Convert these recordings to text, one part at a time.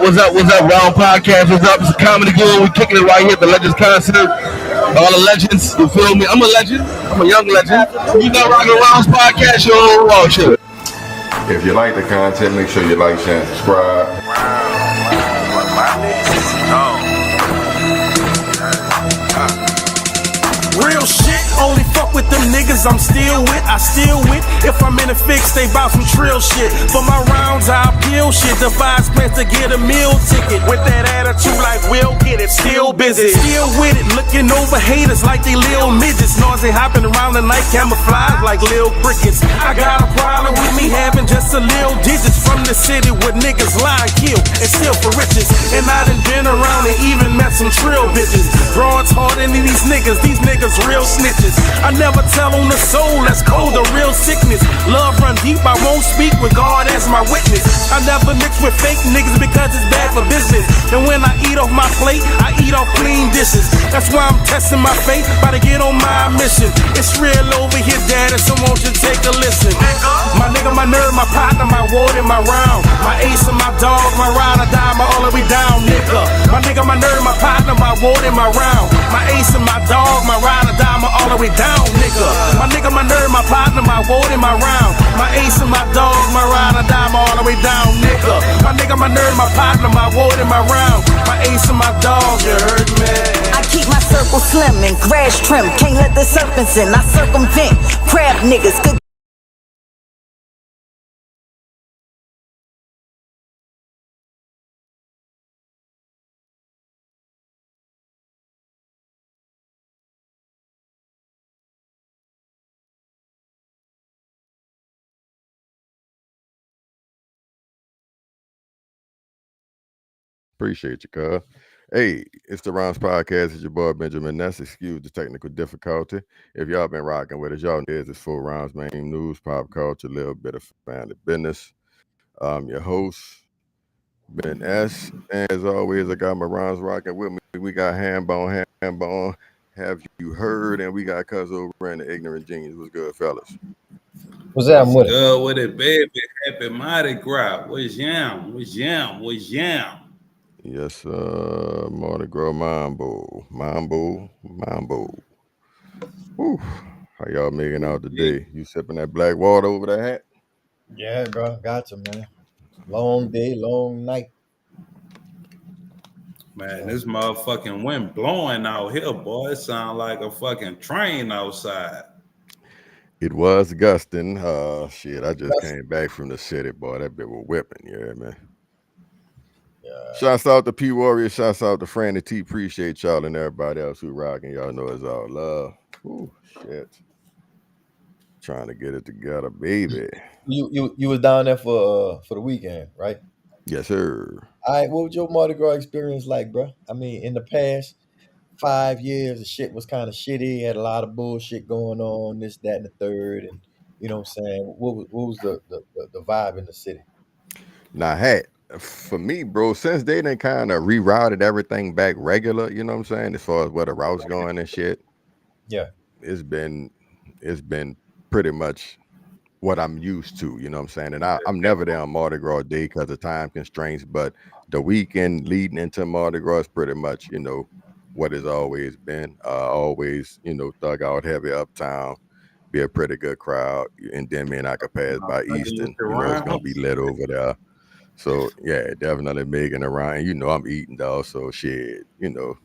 What's up? What's up? Round Podcast. What's up? It's a comedy good. We kicking it right here at the Legends Concert. All the legends. You feel me? I'm a legend. I'm a young legend. You not rocking Round's Podcast, yo. Roach. If you like the content, make sure you like, share, and subscribe. Real shit, only fuck with them niggas I'm still with, I still with. If I'm in a fix, they bout some trill shit. For my rounds, I appeal shit. Devise plans to get a meal ticket. With that attitude like we'll get it, still busy. Still with it, looking over haters like they little midgets. Noisy hopping around the night, camouflage like little crickets. I got a problem with me having just a little digits. From the city where niggas lie, kill, and steal for riches. And I done been around and even met some trill bitches. Broads harder than these niggas real snitches. I never tell on the soul, that's cold, the real sickness. Love run deep, I won't speak with God as my witness. I never mix with fake niggas because it's bad for business. And when I eat off my plate, I eat off clean dishes. That's why I'm testing my fate, about to get on my mission. It's real over here, daddy, so won't you take a listen. My nigga, my nerve, my partner, my ward, and my round. My ace and my dog, my ride or die, my all the way down, nigga. My nigga, my nerve, my partner, my ward, and my round. My ace and my dog, my ride or die, my all the way down, nigga. My nigga, my nerve, my partner, my ward, and my round. My ace and my dog, my ride or die, my all the way down, nigga. My nigga, my nerve, my partner, my ward, and my round. My ace and my dog, you heard me. I keep my circle slim and grass trim. Can't let the serpents in. I circumvent crab niggas. Good. Appreciate you, cuz. Hey, it's the Rounds Podcast. It's your boy Benjamin Ness. Excuse the technical difficulty. If y'all been rocking with us, y'all know it's full rounds, main news, pop culture, a little bit of family business. I'm your host, Ben S. And as always, I got my rounds rocking with me. We got Hambone. Have you heard? And we got Cuz over in the Ignorant Genius. What's good, fellas? What's that with it? Good with it, baby. Happy Mardi Gras. What's yam? Yes, Mardi Gras Mambo. Whew. How y'all making out today? You sipping that black water over the hat? Yeah, bro. Gotcha, man. Long day, long night. Man, this motherfucking wind blowing out here, boy. It sound like a fucking train outside. It was gusting. Shit, I just came back from the city, boy. That bit was whipping, yeah, man. Yeah. Shouts out to P Warrior, shouts out to Franny T. Appreciate y'all and everybody else who rocking. Y'all know it's all love. Ooh, shit. Trying to get it together, baby. You was down there for the weekend, right? Yes, sir. All right, what was your Mardi Gras experience like, bro? I mean, in the past 5 years, the shit was kind of shitty. Had a lot of bullshit going on, this, that, and the third, and you know what I'm saying. What was the vibe in the city? Now, for me, bro, since they done kind of rerouted everything back regular, you know what I'm saying, as far as where the route's going and shit. Yeah, it's been pretty much what I'm used to, you know what I'm saying? And I'm never there on Mardi Gras Day because of time constraints, but the weekend leading into Mardi Gras is pretty much, you know, what it's always been. Always, you know, thug out heavy uptown, be a pretty good crowd. And then me and I could pass by Easton, you know, it's going to be lit over there. So, yeah, definitely making a run. You know, I'm eating, dog, so shit, you know.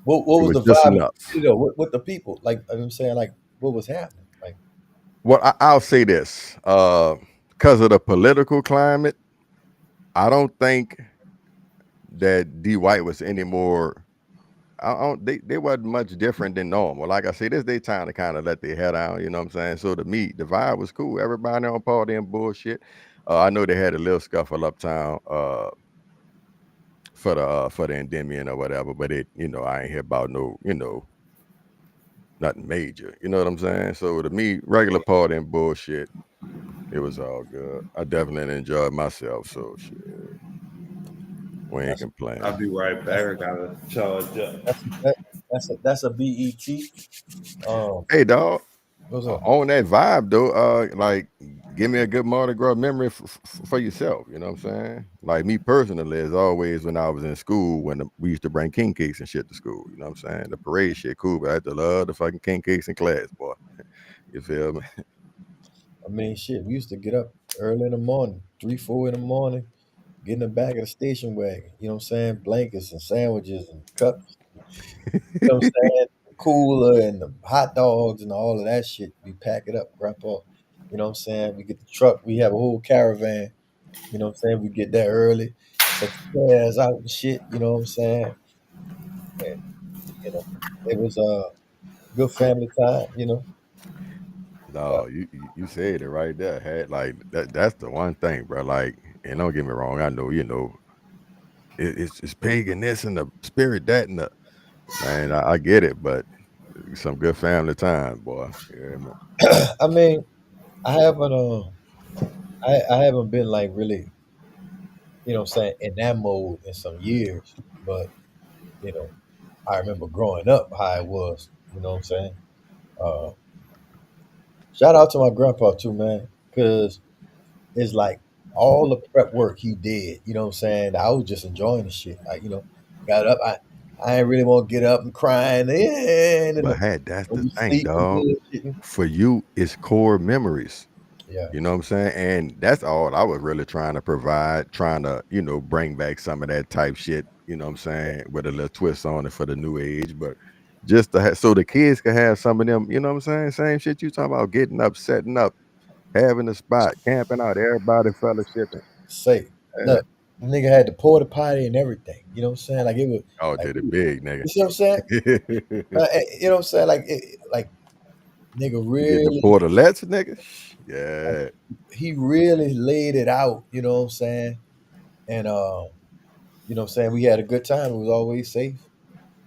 What was the vibe, you know, with the people? Like, I'm saying, like, what was happening? Like, well, I'll say this. Because of the political climate, I don't think that D. White was any more. They wasn't much different than normal. Like I said, this their time to kind of let their head out, you know what I'm saying? So to me, the vibe was cool. Everybody on party and bullshit. I know they had a little scuffle uptown for the Endymion or whatever, but it, you know, I ain't hear about no, you know, nothing major. You know what I'm saying? So to me, regular party and bullshit, it was all good. I definitely enjoyed myself. So shit, we ain't complaining. I'll be right back. I gotta charge up. That's a BET. Hey, dog. On that vibe though, like give me a good Mardi Gras memory for yourself. You know what I'm saying? Like me personally, as always, when I was in school, we used to bring king cakes and shit to school. You know what I'm saying? The parade shit cool, but I had to love the fucking king cakes in class, boy. You feel me? I mean, shit, we used to get up early in the morning, 3, 4 in the morning, get in the back of the station wagon. You know what I'm saying? Blankets and sandwiches and cups. You know what I'm saying? The cooler and the hot dogs and all of that shit. We pack it up, Grandpa. You know what I'm saying? We get the truck. We have a whole caravan. You know what I'm saying? We get there early, set the chairs out and shit. You know what I'm saying? And, you know, it was a good family time. You know, No, you said it right there. Had like that's the one thing, bro. Like, and don't get me wrong, I know, it's pagan this and the spirit that and the man, I get it, but some good family time, boy. Yeah, man. I mean, I haven't I haven't been like really, you know what I'm saying, in that mode in some years. But, you know, I remember growing up how it was, you know what I'm saying? Uh Shout out to my grandpa too, man. Cause it's like all the prep work he did, you know what I'm saying? I was just enjoying the shit. Got up, I ain't really want to get up and crying. And then But hey, that's when the you thing, sleep and dog. bullshitting. For you, it's core memories. Yeah, You know what I'm saying? And that's all I was really trying to provide, trying to, bring back some of that type shit, you know what I'm saying, with a little twist on it for the new age. But just to so the kids can have some of them, you know what I'm saying? Same shit you talking about, getting up, setting up, having a spot, camping out, everybody fellowshipping. say, Yeah. look, the nigga had the porta potty and everything. You know what I'm saying? Like it was, Oh, like to the big nigga. you see what I'm saying? You know what I'm saying? Like nigga You get the really, portalets, nigga? Yeah. he really laid it out. You know what I'm saying? And you know what I'm saying? We had a good time. It was always safe.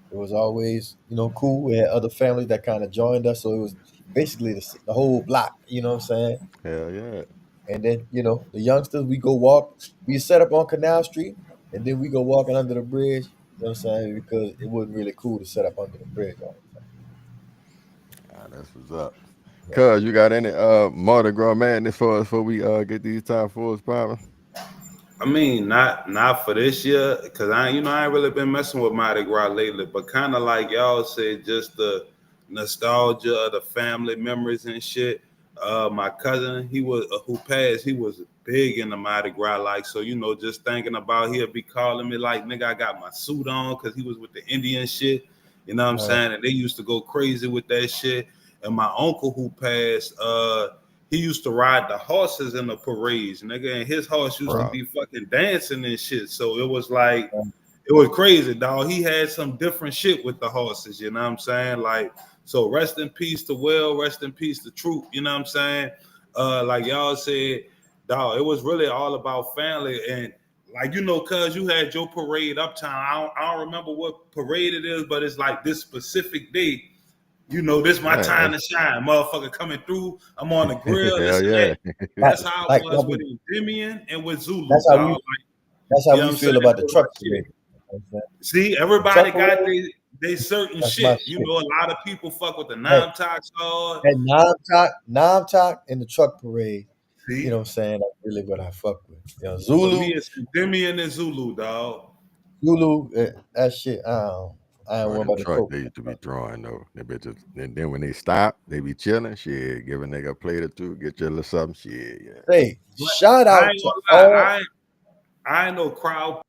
It was always, cool. We had other families that kind of joined us, so it was basically the whole block. You know what I'm saying? Hell yeah. And then, the youngsters, we go walk. We set up on Canal Street, and then we go walking under the bridge. You know what I'm saying? Because it wasn't really cool to set up under the bridge all the time. Ah, that's what's up. Yeah. Cuz you got any Mardi Gras madness for us before we get these top fours popping? I mean, not for this year, cause I ain't really been messing with Mardi Gras lately. But kind of like y'all said, just the nostalgia of the family memories and shit. My cousin, he was who passed. He was big in the Mardi Gras, like so. Just thinking about he'll be calling me like, nigga, I got my suit on, cause he was with the Indian shit. You know what I'm saying? And they used to go crazy with that shit. And my uncle who passed, he used to ride the horses in the parades, nigga, and his horse used to Bro. be fucking dancing and shit. So it was like, it was crazy, dog. He had some different shit with the horses, you know what I'm saying? Like, so rest in peace to Will, rest in peace to Troop, you know what I'm saying? Like y'all said, dog, it was really all about family. And like, cuz you had your parade uptown. I don't remember what parade it is, but it's like this specific day. This my Yeah, time to shine, motherfucker coming through. I'm on the grill, this hell and yeah. that. That's how it was Like with Endymion and with Zulu, that's how dog. we Like, that's how you know we what I'm saying? feel about the That was truck my shit. parade. You know what I'm saying? See, The truck everybody got parade, they certain that's my shit. shit. A lot of people fuck with the Hey, non-tox hard. hey, Nam Talk in the truck parade. You know See, what I'm saying? That's really what I fuck with. for me, Zulu, it's Endymion and Zulu, dog. Zulu, that shit. I ain't Bro, worried them about the trucks coke. they used to be drawing though. Them bitches. And then when they stop, they be chilling. Shit, give a nigga a plate or two, get you a little something. Shit, yeah. Hey, But shout I out ain't to gonna lie, all. I ain't no crowd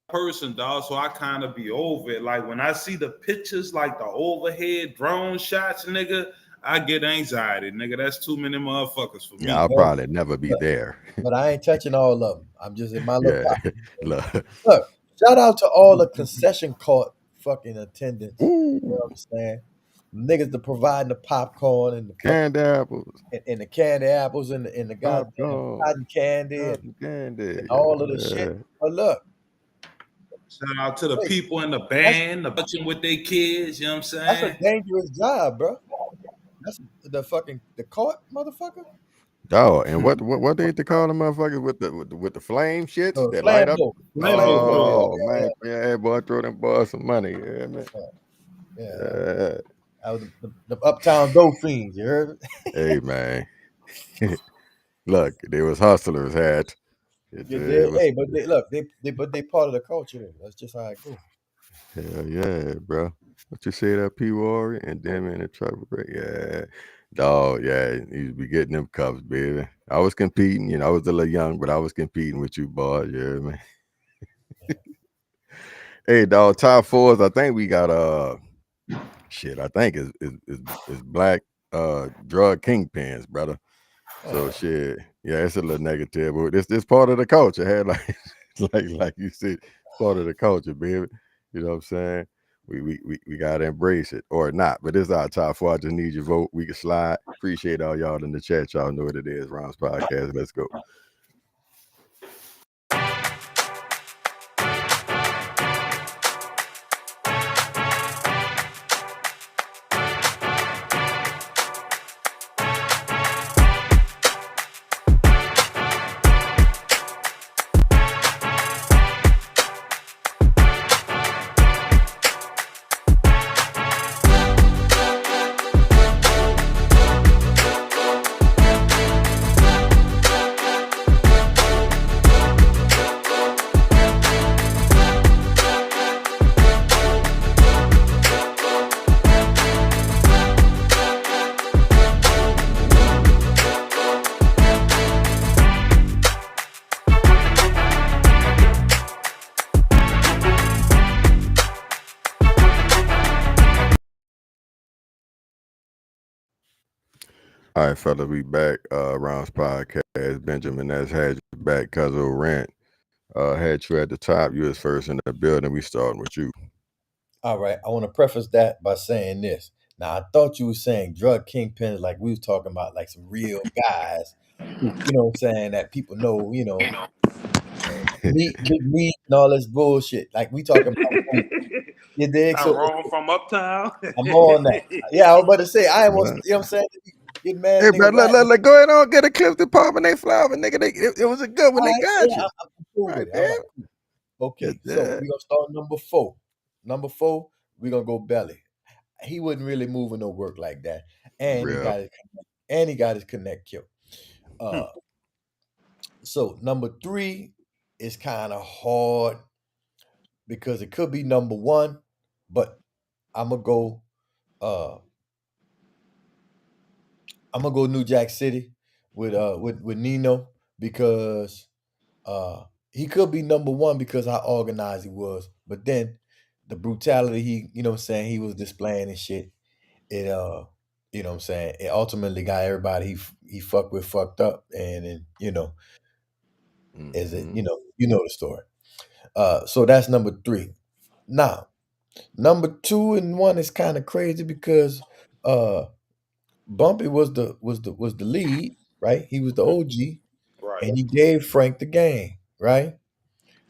person, dog. So I kind of be over it. Like when I see the pictures, like the overhead drone shots, nigga, I get anxiety, nigga. That's too many motherfuckers for Yeah, me. I'll But, probably never be but, there. but I ain't touching all of them. I'm just in my little Yeah. pocket. Look. Look, shout out to all the concession court fucking attendants. You know what Ooh, I'm saying? Niggas that providing the popcorn and the fucking candy apples, and the candy apples and the goddamn popcorn, cotton candy cotton candy. and all of the shit. Yeah. But look, Shout out to the hey, people in the that's band, the touching with their kids, you know what I'm that's a saying? dangerous job, bro. That's the court, motherfucker. Dog, and what they used to call the motherfuckers with the flame shits that light up? Flambo, Flambo, flambo. Yeah, dog. Oh man, yeah, boy, throw them boys some money. Yeah, man. yeah, yeah. Yeah. That was the Uptown Dolphins. You heard? Hey man. Look, there was hustlers had. You It did, was hey, but they look, they part of the culture. Though. That's just how it go. hell yeah, bro. What you say that P Warrior and them in the trouble break? Yeah. Dog, yeah, you be getting them cups, baby. I was competing, I was a little young, but I was competing with you, boys. Yeah, man. Hey, dog, top fours. I think we got shit. I think is black drug kingpins, brother. So shit, yeah, it's a little negative, but this part of the culture. Had like like you said, it's part of the culture, baby. You know what I'm saying? We gotta embrace it or not. But this is our top four. I just need your vote. We can slide. Appreciate all y'all in the chat. Y'all know what it is. Rounds Podcast. Let's go. All right, fella, we back. Rounds Podcast. Benjamin has had you back because of rent. Had you at the top. You was first in the building. We starting with you. All right, I want to preface that by saying this. Now, I thought you were saying drug kingpins like we was talking about like some real guys who, what I'm saying, that people know, meat, big meat, and all this bullshit. Like we talking about food. You dig? So Tyrone from Uptown. I'm on that. Yeah, I was about to say, I almost, Right. what I'm saying? Get mad Hey, at bro, nigga rapping. go ahead on, get a clip department. They flower, nigga. It was a good one. All They right, got yeah, you. I'm cool Right, with it. All man. right, cool. Okay, so Yeah. we're gonna start number 4. Number 4, we're gonna go Belly. He wasn't really moving no work like that, and he Real. got his connect killed. Uh, so number 3 is kind of hard because it could be number 1, but I'm gonna go. I'm gonna go New Jack City with Nino because he could be number 1 because how organized he was, but then the brutality what I'm saying, he was displaying and shit. It what I'm saying, it ultimately got everybody he fucked with fucked up, and then is it Mhm. the story. So that's number 3. Now, number 2 and 1 is kind of crazy because uh Bumpy was the lead, right? He was the OG, Right. and he gave Frank the game, right?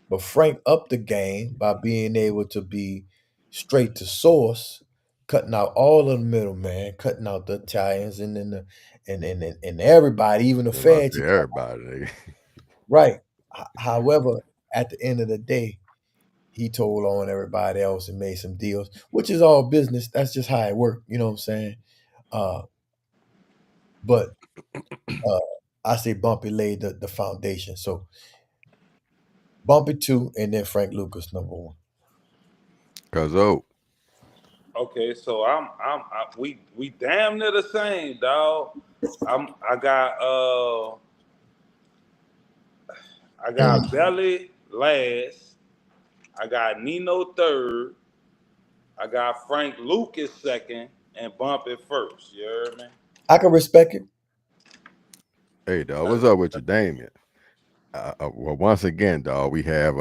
But Frank upped the game by being able to be straight to source, cutting out all of the middleman, cutting out the Italians and then and everybody, even the I'm about feds. to say everybody, nigga. Right. However, at the end of the day, he told on everybody else and made some deals, which is all business. That's just how it worked. You know what I'm saying? Uh, but I say Bumpy laid the foundation. So Bumpy 2, and then Frank Lucas number 1. Cause Okay, so we damn near the same, dog. I got Belly last. I got Nino third. I got Frank Lucas second, and Bumpy first. You heard me? I can respect it. hey, dog, what's up with you, Damien? Well, once again, dog, we have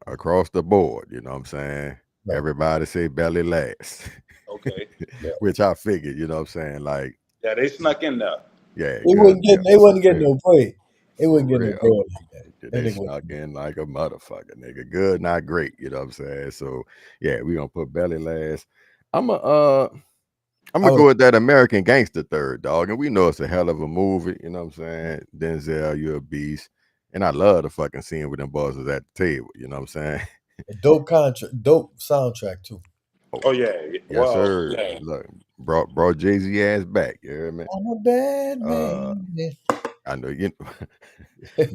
across the board. You know what I'm saying? Right. Everybody say belly last, Okay. Yeah. which I figured. You know what I'm saying? Like, Yeah, they snuck in there. yeah, They good. wasn't Yeah, getting they wasn't getting no bread. They for wasn't getting no real. bread like that. Them They niggas snuck wasn't- in like a motherfucker, nigga. Good, not great. You know what I'm saying? So yeah, we gonna put belly last. I'm I gonna would go with that American Gangster third, dog. And we know it's a hell of a movie. You know what I'm saying? Denzel, you're a beast. And I love the fucking scene with them boys was at the table. You know what I'm saying? a dope soundtrack too. Oh yeah. Yes, Well, sir. yeah. Look, brought Jay-Z ass back. You hear me? I'm a bad Uh, man. I know you.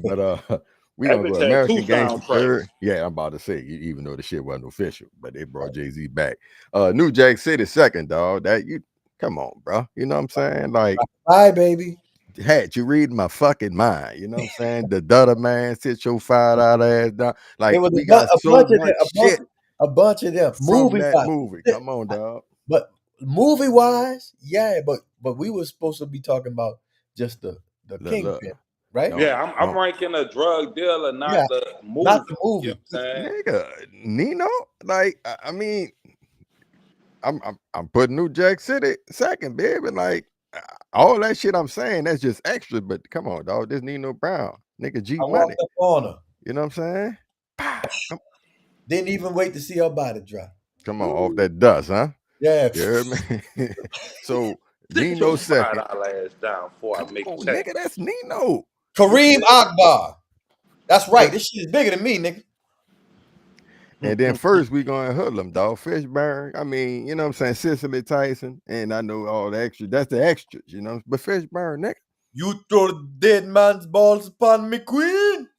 But we That gonna go bitch had 2 American Gangster soundtracks. third. Yeah, I'm about to say, even though the shit wasn't official, but they brought Jay-Z back. New Jack City second, dog. That you come on, bro. You know what I'm saying? Like, Bye, baby. had you read my fucking mind, you know what I'm saying? The Dutter Man, sit your $5 ass down. Like, It was we got a so bunch of them, much shit a bunch of them. from Movie that wise, movie. Come on, dog. but movie wise, yeah. But we were supposed to be talking about just the Look, Kingpin, right? no, Yeah, I'm no. ranking a drug dealer, not Yeah, the movie. not the You movie. know what I'm saying? Nigga, Nino, like, I mean, I'm putting New Jack City second, baby. Like, all that shit I'm saying, that's just extra. But come on, dog. This Nino Brown, nigga, G I Money. walked up on her. You know what I'm saying? Didn't even wait to see her body drop. Come on, off that dust, huh? Yeah. You heard me? So Sit Nino your second. $5 ass down before I Come make on, check. nigga, that's Nino. Kareem Akbar. That's right. This shit is bigger than me, nigga. And then first we gonna hoodlum, dog. Fishburne. I mean, you know what I'm saying? Cicely Tyson. And I know all the extras. That's the extras, you know. But Fishburne, nigga. You throw the dead man's balls upon me, queen.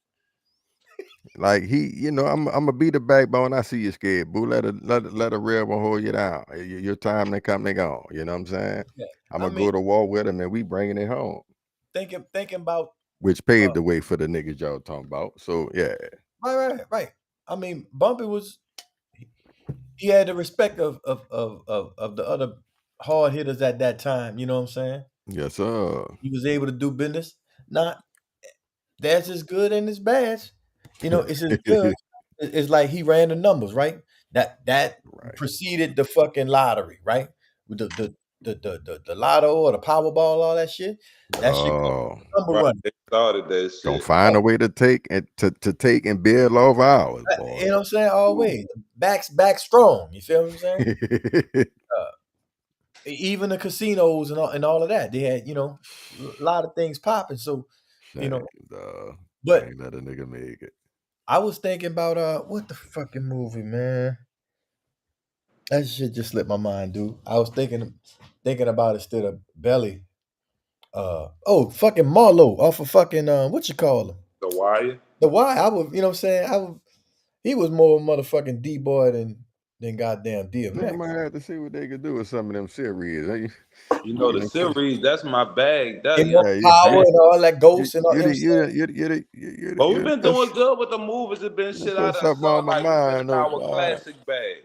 Like he, you know, I'm gonna be the backbone. I see you scared, boo. Let a real one hold you down. Your time to come and go. You know what I'm saying? Yeah. I'm gonna go to war with him, and we bringing it home. Thinking about Which paved the way for the niggas y'all talking about. So yeah, right. I mean, Bumpy was he had the respect of the other hard hitters at that time. You know what I'm saying? yes sir. He was able to do business. Not that's as good and as bad. You know, it's as good. It's like he ran the numbers, right? That Right. preceded the fucking lottery, right? With the lotto or the Powerball, all that shit. That shit number Right, one. they started that shit. Gonna find a way to take and to take and build off ours, boy. You know what I'm saying? Always back strong. You feel what I'm saying? Even the casinos and all of that, they had, you know, a lot of things popping. So, you know, but ain't let a nigga make it. I was thinking about what the fucking movie, man. That shit just slipped my mind, dude. I was thinking about it instead of Belly. Fucking Marlowe off of fucking what you call him? The Wire. The Wire. I would, you know what I'm saying? He was more motherfucking D boy than goddamn Nigga DMX. might have to see what they could do with some of them series. You know the series. That's my bag. That And power and all that ghosts and all that. But we've been doing good with the movies. It's been shit out of something on my mind. our classic bag.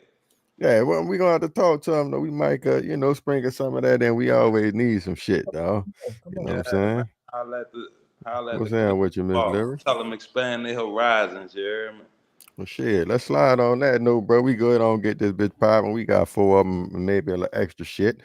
Yeah, well, we gonna have to talk to him though. We might, you know, sprinkle some of that in. We always need some shit, dog. You know what I'm saying? What's down with you, Miss Lyra? Tell them expand their horizons. You hear me? Well, shit, let's slide on that note, bro. We go ahead on get this bitch popping. We got 4 of them, maybe a little extra shit.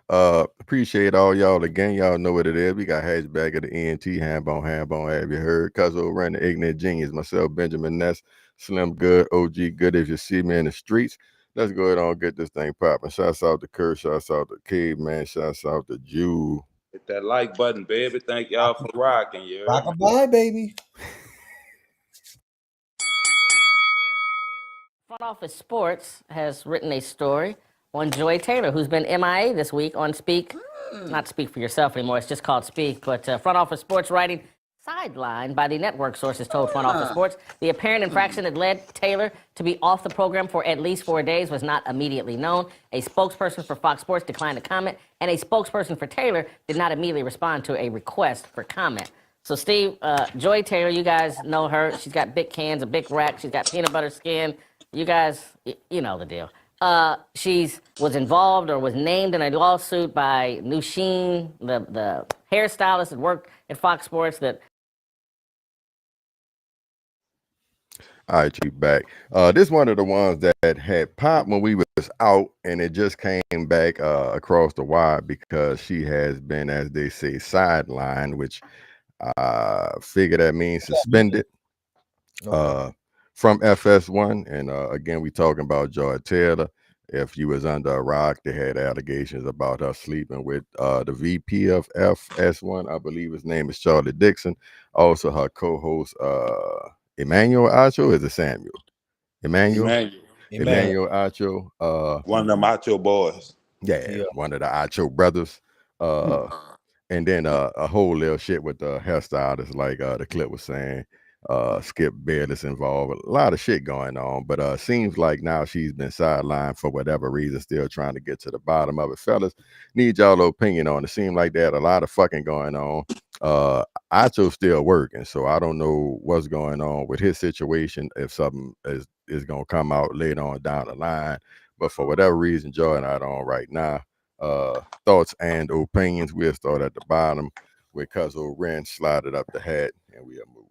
Appreciate all y'all again. Y'all know what it is. We got Hatchback of the ENT, Hambone. Have you heard? Cuzzo ran the Ignorant Genius. Myself, Benjamin Ness, Slim Good, OG Good. If you see me in the streets, let's go ahead on get this thing popping. Shouts out to Kurt. Shouts out to Caveman. Shouts out to Jew. Hit that like button, baby. Thank y'all for rocking. You rock a bye, baby. Front Office Sports has written a story on Joy Taylor, who's been MIA this week on Speak. Not Speak for Yourself anymore, it's just called Speak. But Front Office Sports writing, sidelined by the network, sources told Front Office Sports. The apparent infraction that led Taylor to be off the program for at least 4 days was not immediately known. A spokesperson for Fox Sports declined to comment, and a spokesperson for Taylor did not immediately respond to a request for comment. So, Steve, Joy Taylor, you guys know her. She's got big cans, a big rack. She's got peanut butter skin. You guys, you know the deal. She was involved or was named in a lawsuit by Nushin, the hairstylist that worked at Fox Sports. That. All right, you back. This one of the ones that had popped when we was out, and it just came back across the wire because she has been, as they say, sidelined, which figure that means suspended. From FS1, and again, we talking about Joy Taylor. If you was under a rock, they had allegations about her sleeping with the VP of FS1. I believe his name is Charlie Dixon. Also, her co-host Emmanuel Acho. Is it Samuel? Emmanuel Acho. One of them Acho boys. Yeah, one of the Acho brothers. And then a whole little shit with the hairstylist, like the clip was saying. Skip Bayless involved. A lot of shit going on, but seems like now she's been sidelined for whatever reason. Still trying to get to the bottom of it, fellas. Need y'all opinion on it. Seems like that a lot of fucking going on. Acho's still working, so I don't know what's going on with his situation. If something is gonna come out later on down the line, but for whatever reason, Joy not on right now. Thoughts and opinions. We'll start at the bottom with Cuzzo Ren slided up the hat, and we'll move.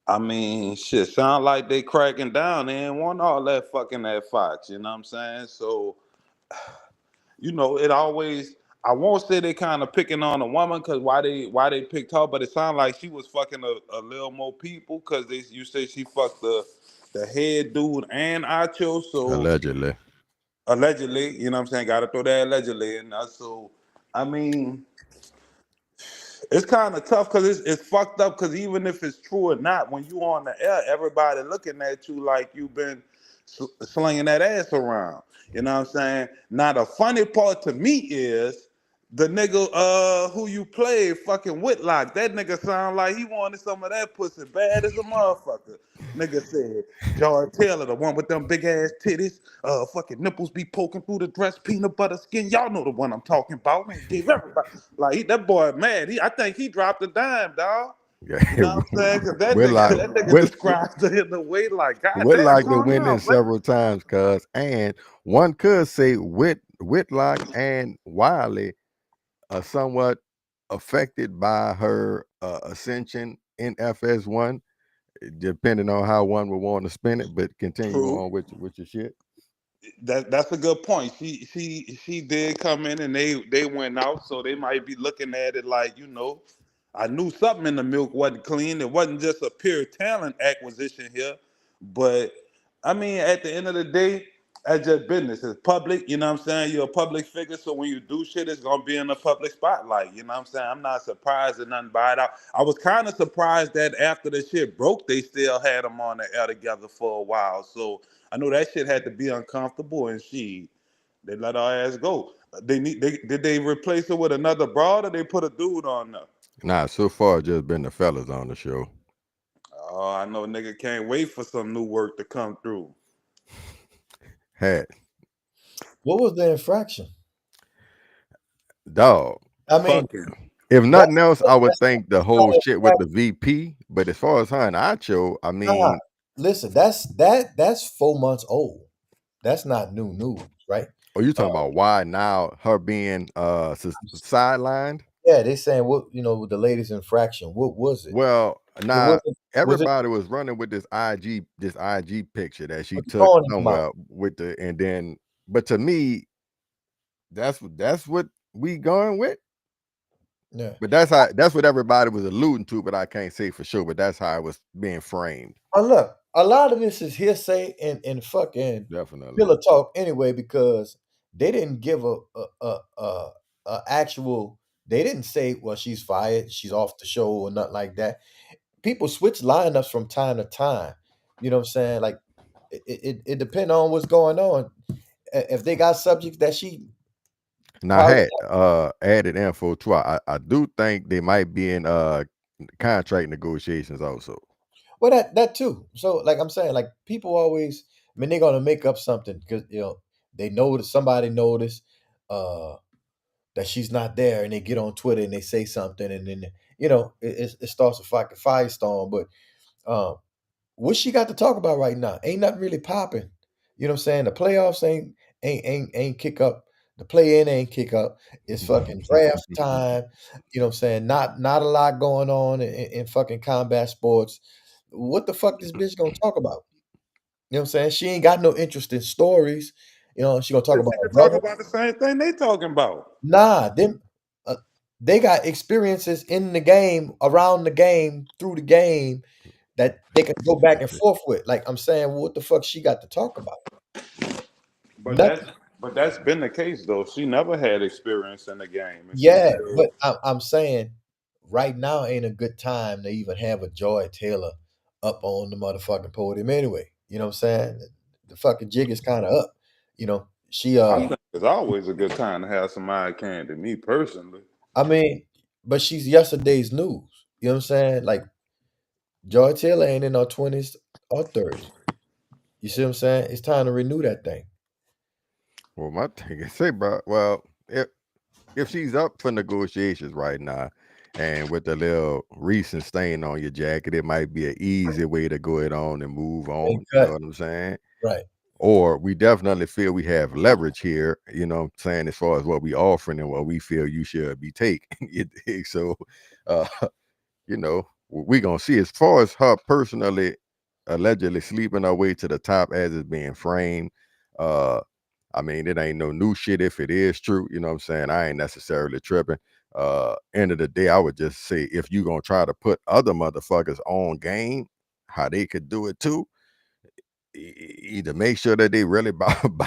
I mean, shit, sound like they cracking down. They ain't want all that fucking at Fox, you know what I'm saying? So, it always, I won't say they kind of picking on a woman because why they picked her, but it sounded like she was fucking a little more people because you say she fucked the head dude and Acho, so allegedly, you know what I'm saying? Gotta throw that allegedly in there. So, I mean, it's kind of tough because it's fucked up because even if it's true or not, when you on the air, everybody looking at you like you've been slinging that ass around. You know what I'm saying? Now the funny part to me is the nigga who you played, fucking Whitlock. That nigga sound like he wanted some of that pussy bad as a motherfucker. Nigga said, George Taylor, the one with them big ass titties, fucking nipples be poking through the dress, peanut butter skin. Y'all know the one I'm talking about. Man, gave everybody like that boy mad. I think he dropped a dime, dog. You know what I'm saying? Cause that nigga described it in a way like, God damn, Whitlock to win in several times, cuz, and one could say Whitlock and Wiley are somewhat affected by her ascension in FS1, depending on how one would want to spin it. But continue on with your shit. That's a good point. She did come in and they went out, so they might be looking at it like, I knew something in the milk wasn't clean. It wasn't just a pure talent acquisition here. But I mean, at the end of the day, that's just business. It's public, you know what I'm saying? You're a public figure, so when you do shit, it's gonna be in the public spotlight. You know what I'm saying? I'm not surprised at nothing by it. I was kind of surprised that after the shit broke, they still had them on the air together for a while. So I know that shit had to be uncomfortable, and they let our ass go. Did they replace her with another broad, or they put a dude on there? Nah, so far just been the fellas on the show. Oh, I know nigga can't wait for some new work to come through. Hat. What was the infraction? Dog. I mean, if nothing else, I would think the whole shit with the VP. But as far as her and Acho, I mean, listen, that's 4 months old. That's not new news, right? Oh, you talking about why now her being sidelined? Yeah, they saying what with the latest infraction. What was it? Well, now everybody was running with this IG picture that she took somewhere with and then, but to me, that's what we going with. Yeah, but that's what everybody was alluding to, but I can't say for sure. But that's how it was being framed. Look, a lot of this is hearsay and fucking definitely pillow talk anyway, because they didn't give a actual. They didn't say, well, she's fired, she's off the show, or nothing like that. People switch lineups from time to time. You know what I'm saying? Like it depends on what's going on. If they got subjects that she now had added info too, I do think they might be in contract negotiations also. Well, that too. So, like I'm saying, like people always, I mean, they're gonna make up something because they notice somebody noticed that she's not there, and they get on Twitter and they say something, and then it starts a fucking firestorm. But what she got to talk about right now? Ain't nothing really popping. You know what I'm saying? The playoffs ain't kick up. The play-in ain't kick up. It's fucking draft time. You know what I'm saying? Not a lot going on in fucking combat sports. What the fuck this bitch gonna talk about? You know what I'm saying? She ain't got no interest in stories. She gonna talk about her brother. Talk about the same thing they talking about. Nah, they got experiences in the game, around the game, through the game that they can go back and forth with. Like I'm saying, what the fuck she got to talk about? But that's been the case though. She never had experience in the game. Yeah, but I'm saying right now ain't a good time to even have a Joy Taylor up on the motherfucking podium anyway. You know what I'm saying? The fucking jig is kind of up. She I It's always a good time to have some eye candy, me personally. I mean, but she's yesterday's news. You know what I'm saying? Like Joy Taylor ain't in her 20s or 30s. You see what I'm saying? It's time to renew that thing. Well, my thing is, say, bro. Well, if she's up for negotiations right now, and with the little recent stain on your jacket, it might be an easy way to go it on and move on. You know what I'm saying? Right. Or we definitely feel we have leverage here, you know what I'm saying, as far as what we offering and what we feel you should be taking. You dig? So, uh, you know, we gonna see. As far as her personally allegedly sleeping her way to the top as it's being framed, I mean, it ain't no new shit if it is true. You know what I'm saying? I ain't necessarily tripping. End of the day, I would just say if you gonna try to put other motherfuckers on game, how they could do it too, either make sure that they really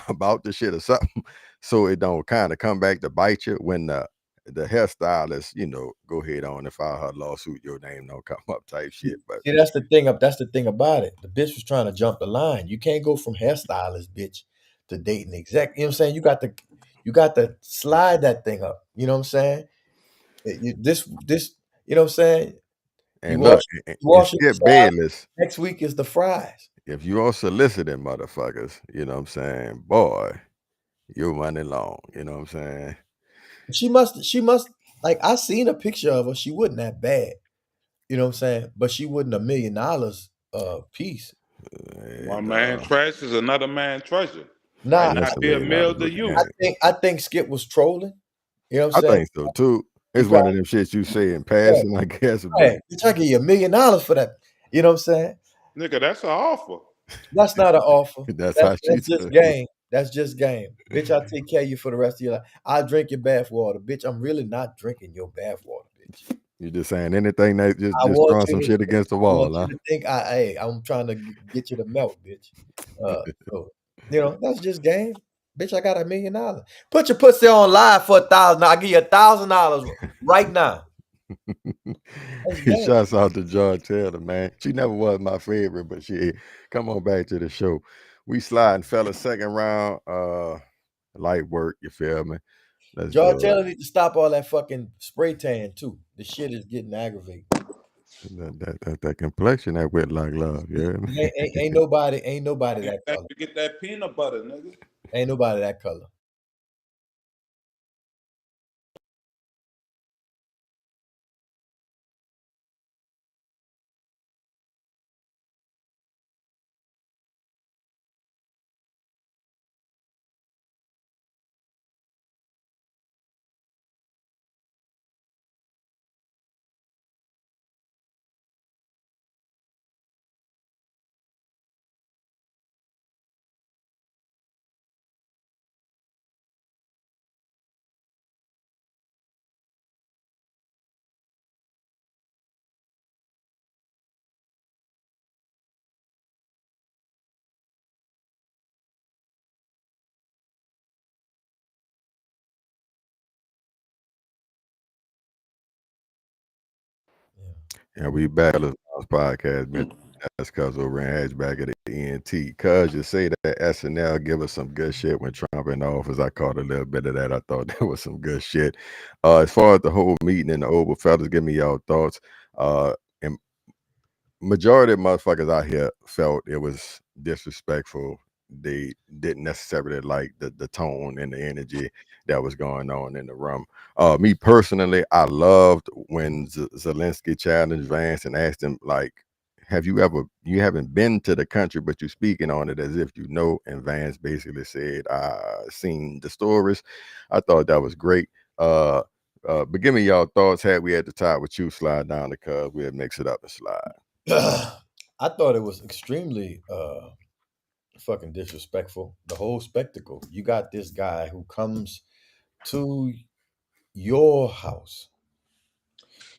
about the shit or something, so it don't kind of come back to bite you when the hairstylist, you know, go ahead on and file her lawsuit, your name don't come up type shit. But See, that's the thing. That's the thing about it. The bitch was trying to jump the line. You can't go from hairstylist bitch to dating exec. You know what I'm saying? You got to slide that thing up. You know what I'm saying? This, you know what I'm saying? and look, and wash your Skip side. Bayless, Next week is the fries. if you are soliciting motherfuckers, you know what I'm saying, boy, your money long. You know what I'm saying? She must like I seen a picture of her. She wasn't that bad. You know what I'm saying? But she wasn't $1 million piece. One man trash is another man treasure. Nah, Might not be a meal to you. I think Skip was trolling. You know what I I'm saying? think so too. It's Because one of them shits you say in passing, I guess. But hey, bitch, I give you $1 million for that. You know what I'm saying? Nigga, that's an offer. That's not an offer. that's how she That's just said. game. That's just game. Bitch, I'll take care of you for the rest of your life. I'll drink your bath water. Bitch, I'm really not drinking your bath water, bitch. You just saying anything that just I want throwing you some to shit against the I want wall, you huh? to think I'm trying to get you to melt, bitch. So you know, that's just game. Bitch, I got $1 million. Put your pussy on live for $1,000. I'll give you $1,000 right now. That's game. Shouts out to John Taylor, man. She never was my favorite, but she come on back to the show. We sliding, fella, second round. Light work, you feel me? Let's do George it. Taylor need to stop all that fucking spray tan too. The shit is getting aggravating. That complexion, that wet like love, yeah. Ain't nobody that Got color. to get that peanut butter, nigga. Ain't nobody that color. And we back on the podcast, man. That's cuz over in Hatchback at the ENT. Cuz you say that SNL give us some good shit when Trump in office. I caught a little bit of that. I thought that was some good shit. As far as the whole meeting in the Oval, fellas, give me y'all thoughts. And majority of motherfuckers out here felt it was disrespectful. They didn't necessarily like the tone and the energy that was going on in the room. Me personally, I loved when Zelenskyy challenged Vance and asked him, like, you haven't been to the country, but you're speaking on it as if you know. And Vance basically said, I seen the stories. I thought that was great. But give me y'all thoughts. Had we at the top with you, slide down the cuz we'll mix it up and slide. I thought it was extremely fucking disrespectful. The whole spectacle. You got this guy who comes to your house.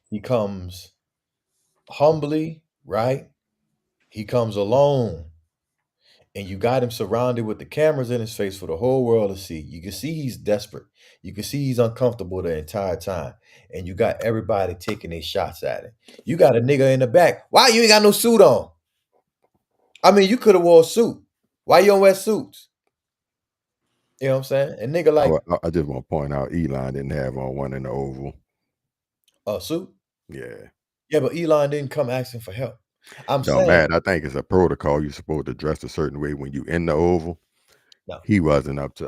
He comes humbly, right? He comes alone. And you got him surrounded with the cameras in his face for the whole world to see. You can see he's desperate. You can see he's uncomfortable the entire time. And you got everybody taking their shots at him. You got a nigga in the back. Why you ain't got no suit on? I mean, you could have wore a suit. Why you don't wear suits? You know what I'm saying? And nigga like I just want to point out Elon didn't have on one in the Oval. Suit. Yeah. Yeah, but Elon didn't come asking for help. I'm Don't saying matter. I think it's a protocol. You're supposed to dress a certain way when you in the Oval. no, He wasn't up to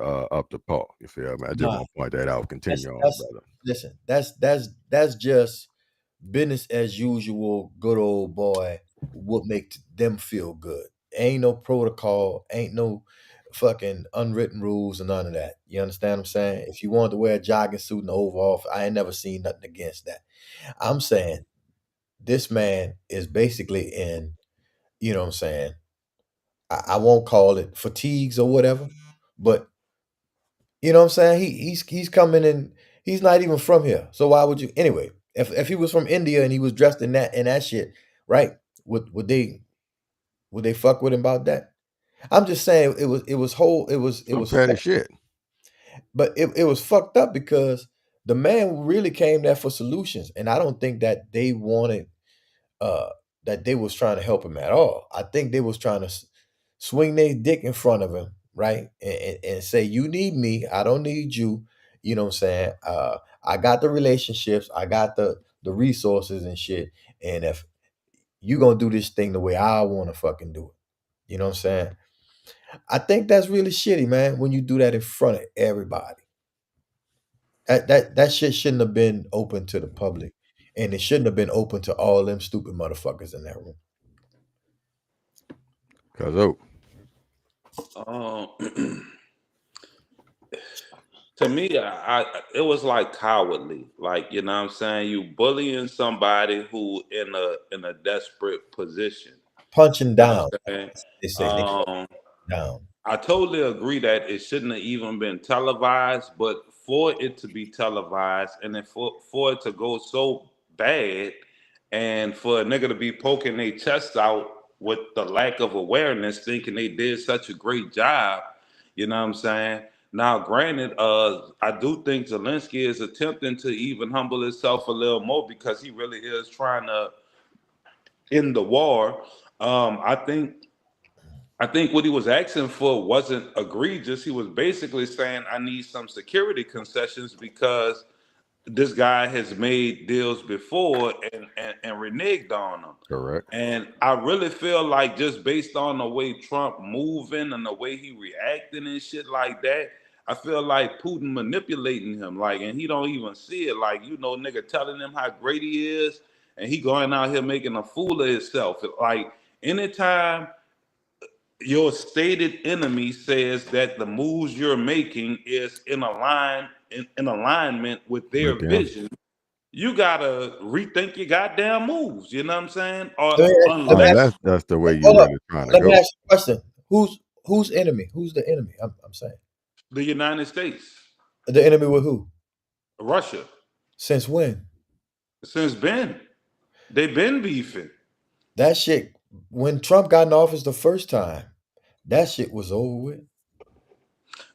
par. You feel me? I just nah. want to point that out. That's Continue on, that's brother. listen. That's just business as usual. Good old boy. What make them feel good? Ain't no protocol. Ain't no fucking unwritten rules and none of that. You understand what I'm saying? If you wanted to wear a jogging suit and overall, I ain't never seen nothing against that. I'm saying this man is basically in. You know what I'm saying? I won't call it fatigues or whatever, but you know what I'm saying? He's coming in. He's not even from here. So why would you anyway? If he was from India and he was dressed in that shit, right? Would they fuck with him about that? I'm just saying it Some was petty shit. but it was fucked up because the man really came there for solutions, and I don't think that they wanted uh that they was trying to help him at all. I think they was trying to swing their dick in front of him, right? And say, you need me, I don't need you. You know what I'm saying? I got the relationships, I got the resources and shit. And if you gonna do this thing the way I wanna fucking do it, you know what I'm saying? I think that's really shitty, man, when you do that in front of everybody. That shit shouldn't have been open to the public. And it shouldn't have been open to all them stupid motherfuckers in that room. Cause To me, it was like cowardly. Like, you know what I'm saying? You bullying somebody who in a desperate position. Punching You know down. what I'm saying? They say they down. I totally agree that it shouldn't have even been televised, but for it to be televised and then for it to go so bad and for a nigga to be poking their chest out with the lack of awareness, thinking they did such a great job, you know what I'm saying? Now, granted, I do think Zelenskyy is attempting to even humble himself a little more because he really is trying to end the war. I think what he was asking for wasn't egregious. He was basically saying, I need some security concessions because this guy has made deals before and reneged on them. correct. And I really feel like just based on the way Trump moving and the way he reacting and shit like that, I feel like Putin manipulating him. Like, and he don't even see it. Like, you know, nigga telling him how great he is, and he going out here making a fool of himself. Like, anytime your stated enemy says that the moves you're making is in alignment with their With them. vision, you gotta rethink your goddamn moves. You know what I'm saying? Or Let me ask, unless That's the way you hold up. really trying to Let me go. ask you a question. Who's enemy? Who's the enemy? I'm saying. the United States, The enemy with who? Russia, Since when? since they've been beefing. That shit when Trump got in office the first time, that shit was over with.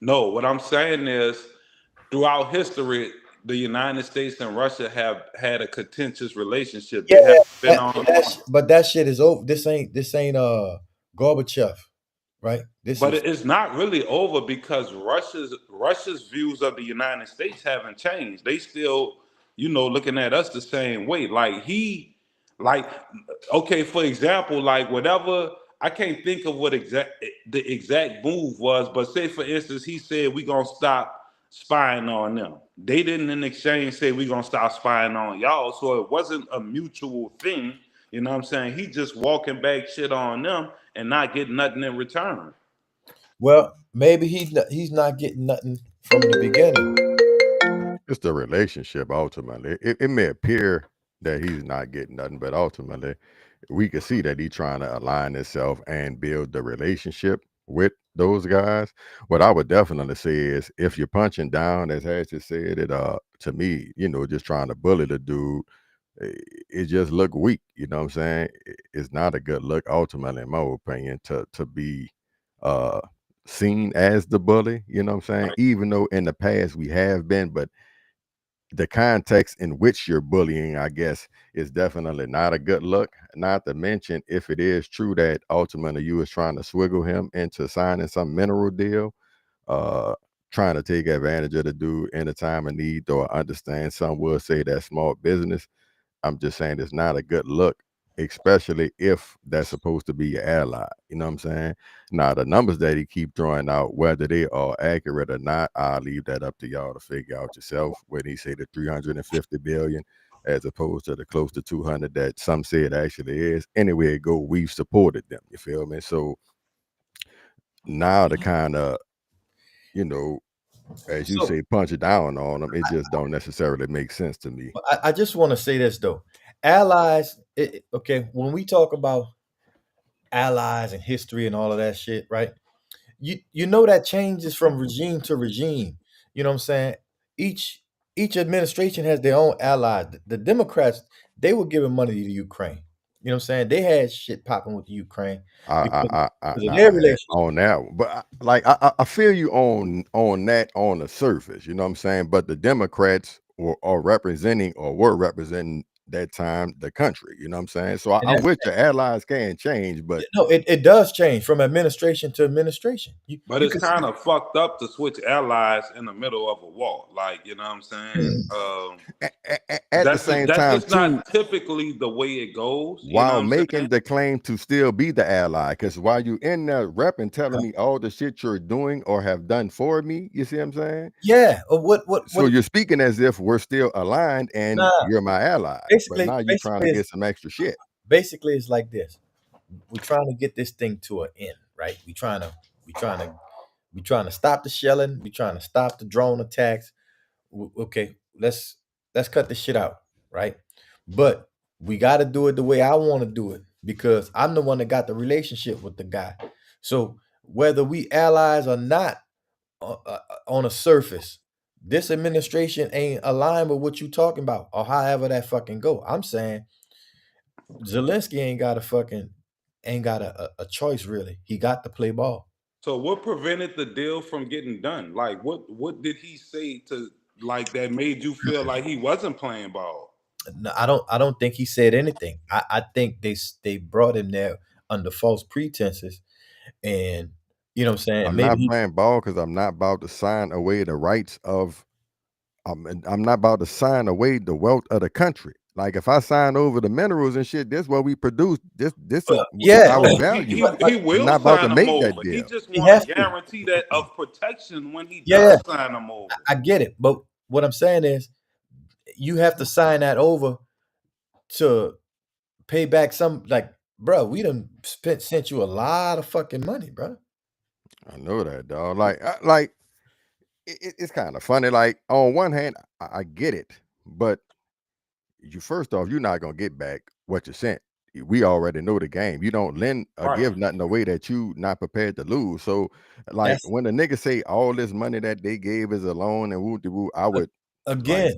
No, what I'm saying is, throughout history, the United States and Russia have had a contentious relationship. Yeah, They haven't been that, on. but that shit is over. This ain't Gorbachev, right? This But is it's not really over because Russia's views of the United States haven't changed. They still, you know, looking at us the same way. Like, okay, for example, like whatever. I can't think of what the exact move was, but say for instance, he said we gonna stop spying on them. They didn't in exchange say we gonna stop spying on y'all, so it wasn't a mutual thing. You know what I'm saying? He just walking back shit on them and not getting nothing in return. well, maybe he's not getting nothing from the beginning. It's the relationship ultimately. It may appear that he's not getting nothing, but ultimately we can see that he's trying to align himself and build the relationship with those guys. What I would definitely say is if you're punching down, as Hatchet said, it to me, you know, just trying to bully the dude, it just look weak. You know what I'm saying? It's not a good look ultimately, in my opinion, to be uh seen as the bully, you know what I'm saying? Right. Even though in the past we have been, but the context in which you're bullying, I guess, is definitely not a good look. Not to mention, if it is true that ultimately you was trying to swiggle him into signing some mineral deal, uh, trying to take advantage of the dude in a time of need, though I understand some will say that's small business. I'm just saying it's not a good look, especially if that's supposed to be your ally. You know what I'm saying? Now, the numbers that he keep throwing out, whether they are accurate or not, I'll leave that up to y'all to figure out yourself. When he say the 350 billion as opposed to the close to 200 that some say it actually is. Anywhere it go, we've supported them. You feel me? So now the kind of, you know, as you say, punch it down on them, it just don't necessarily make sense to me. I just want to say this though, allies. Okay, when we talk about allies and history and all of that shit, right? You know that changes from regime to regime. You know what I'm saying? Each administration has their own allies. The Democrats, they were giving money to Ukraine. You know what I'm saying? They had shit popping with the Ukraine because of their relationship. On that one. But I feel you on that on the surface, you know what I'm saying? But the Democrats are representing or were representing that time the country, you know what I'm saying? So I'm with the allies can change, but no, it does change from administration to administration. But it's kind of fucked up to switch allies in the middle of a war. Like, you know what I'm saying? At the same time, that's not typically the way it goes. While making the claim to still be the ally, because while you in there repping, telling me all the shit you're doing or have done for me, you see what I'm saying? Yeah. So you're speaking as if we're still aligned and you're my ally. But now you're trying to get some extra shit. Basically, it's like this. We're trying to get this thing to an end, right? We're trying to stop the shelling. We're trying to stop the drone attacks. Okay, let's cut this shit out, right? But we got to do it the way I want to do it because I'm the one that got the relationship with the guy. So whether we allies or not on a surface, this administration ain't aligned with what you talking about or however that fucking go. I'm saying Zelenskyy ain't got a choice really. He got to play ball. So what prevented the deal from getting done? Like what did he say to like that made you feel like he wasn't playing ball? No, I don't think he said anything. I think they brought him there under false pretenses, and you know what I'm saying. I'm not playing ball because I'm not about to sign away the rights of. I'm not about to sign away the wealth of the country. Like if I sign over the minerals and shit, this what we produce. This is our value. He will I'm not about to make over. That deal. He just wants to guarantee that of protection when he does sign them over. I get it, but what I'm saying is, you have to sign that over to pay back some. Like, bro, we done sent you a lot of fucking money, bro. I know that, dog. Like it's kind of funny. Like on one hand, I get it, but you first off, you're not gonna get back what you sent. We already know the game. You don't lend or give nothing away that you not prepared to lose. So, like when the nigga say all this money that they gave is a loan and woo de woo, I would again.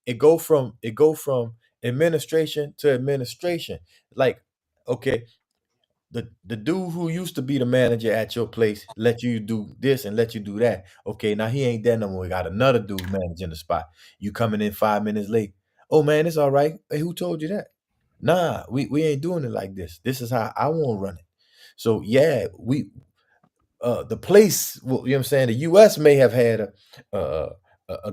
It go from administration to administration. Like, okay, the dude who used to be the manager at your place let you do this and let you do that. Okay, now he ain't there no more. We got another dude managing the spot. You coming in 5 minutes late. Oh man, it's all right. Hey, who told you that? Nah, we ain't doing it like this. This is how I want to run it. So yeah, the place, you know what I'm saying, the US may have had a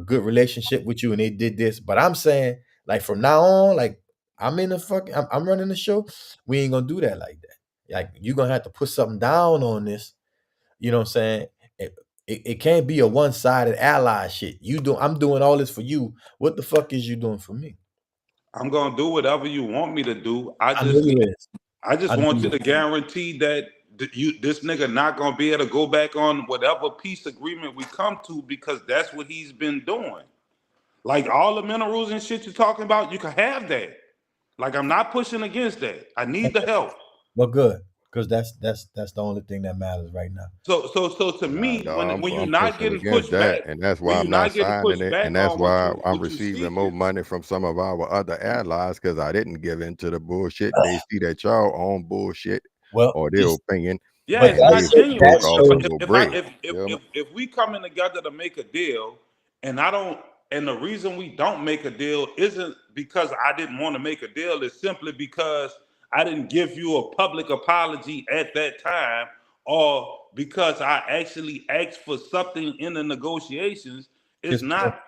good relationship with you and they did this, but I'm saying, like, from now on, like, I'm running the show. We ain't gonna do that like that. Like, you're gonna have to put something down on this. You know what I'm saying? It can't be a one-sided ally shit. I'm doing all this for you. What the fuck is you doing for me? I'm gonna do whatever you want me to do. I just want you to guarantee that this nigga not gonna be able to go back on whatever peace agreement we come to, because that's what he's been doing. Like all the minerals and shit you're talking about, you can have that. Like, I'm not pushing against that. I need the help. Well, good, because that's the only thing that matters right now. So to me, when you're not getting pushed back, and that's why I'm not signing it, and that's why I'm receiving more money from some of our other allies, because I didn't give in to the bullshit. They see that y'all own bullshit or their opinion. Yeah, it's not genuine. If we coming together to make a deal, and the reason we don't make a deal isn't because I didn't want to make a deal. It's simply because I didn't give you a public apology at that time, or because I actually asked for something in the negotiations, it's Just not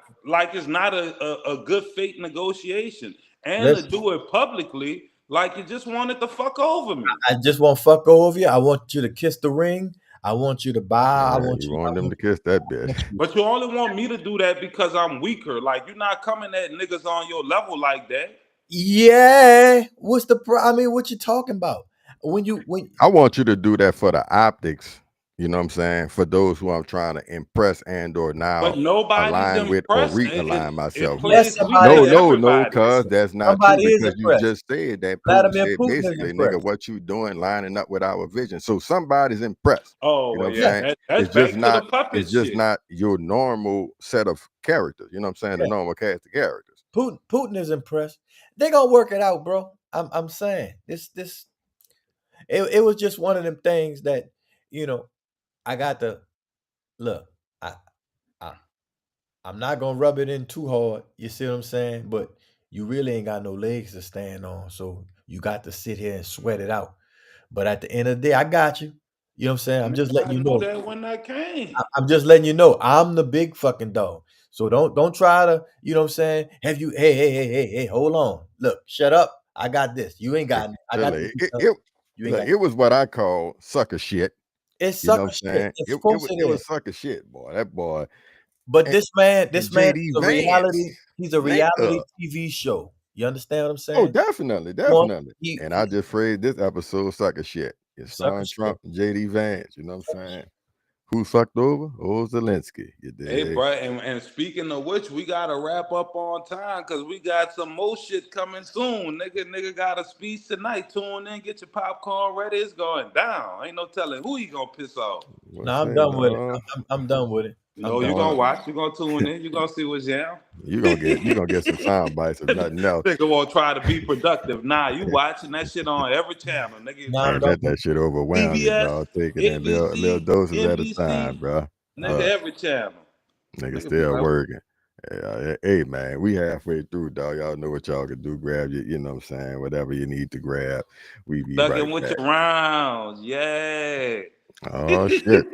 it's not a good faith negotiation. And to listen. do it publicly, like you just wanted to fuck over me. I just won't fuck over you. I want you to kiss the ring. I want you to buy. I want You you. want them to kiss that bitch. But you only want me to do that because I'm weaker. Like you're not coming at niggas on your level like that. Yeah. What's the I mean, what you talking about? When I want you to do that for the optics. You know what I'm saying? For those who I'm trying to impress and or But now nobody's align with or impressed. realign It myself with. yes, plays weak somebody to is. No, everybody. cuz that's not true Somebody is because you impressed. just said that Putin Vladimir said Putin is basically, nigga, impressed. what you doing lining up with our vision. So somebody's impressed. Oh You know well, what I'm yeah, saying? that's back to the puppet It's just shit. not your normal set of characters. You know what I'm saying? The normal cast of characters. Putin is impressed. They gonna work it out, bro. I'm saying it was just one of them things that I got to look. I I'm not gonna rub it in too hard. You see what I'm saying? But you really ain't got no legs to stand on, so you got to sit here and sweat it out. But at the end of the day, I got you. You know what I'm saying? I'm just Nigga, letting I you knew know. that when I came. I'm just letting you know. I'm the big fucking dog. So don't try to. You know what I'm saying? Have you? Hey! Hold on. Look, shut up. I got this. You ain't got. I got this. You ain't got. Look, it was what I call sucker shit. It's You know sucker what I'm shit. saying? Of course it It is. was sucker shit, boy. That boy But and, this and man JD is a reality. Vance. He's a reality Nigga. TV show. You understand what I'm Oh, saying? definitely. Well, And I just phrased this episode sucker shit. It's sucker Sean shit. Trump and JD Vance. You know what I'm saying? Who fucked over? Oh, Zelensky. You Hey, dig? bro, and speaking of which, we gotta wrap up on time because we got some more shit coming soon. Nigga got a speech tonight. Tune in, get your popcorn ready. It's going down. Ain't no telling who he gonna piss off. No, What's I'm that? done with it. No. I'm done with it. I'm No, done. you No. gonna watch. You gonna tune in. You gonna see what's jam. You're gonna get some sound bites if nothing else. Nigga won't try to be productive. Nah, you watching that shit on every channel. Nigga, No, I'm Man, done. that shit overwhelming, CBS, dog. Taking it little ABC, doses at a time, NBC, bro. nigga, every channel. Nigga Nigga be still like, working. Hey man, we halfway through, dog. Y'all know what y'all can do. Grab your, you know what I'm saying, whatever you need to grab. We be duck right in with back. your rounds. Yeah. Oh shit.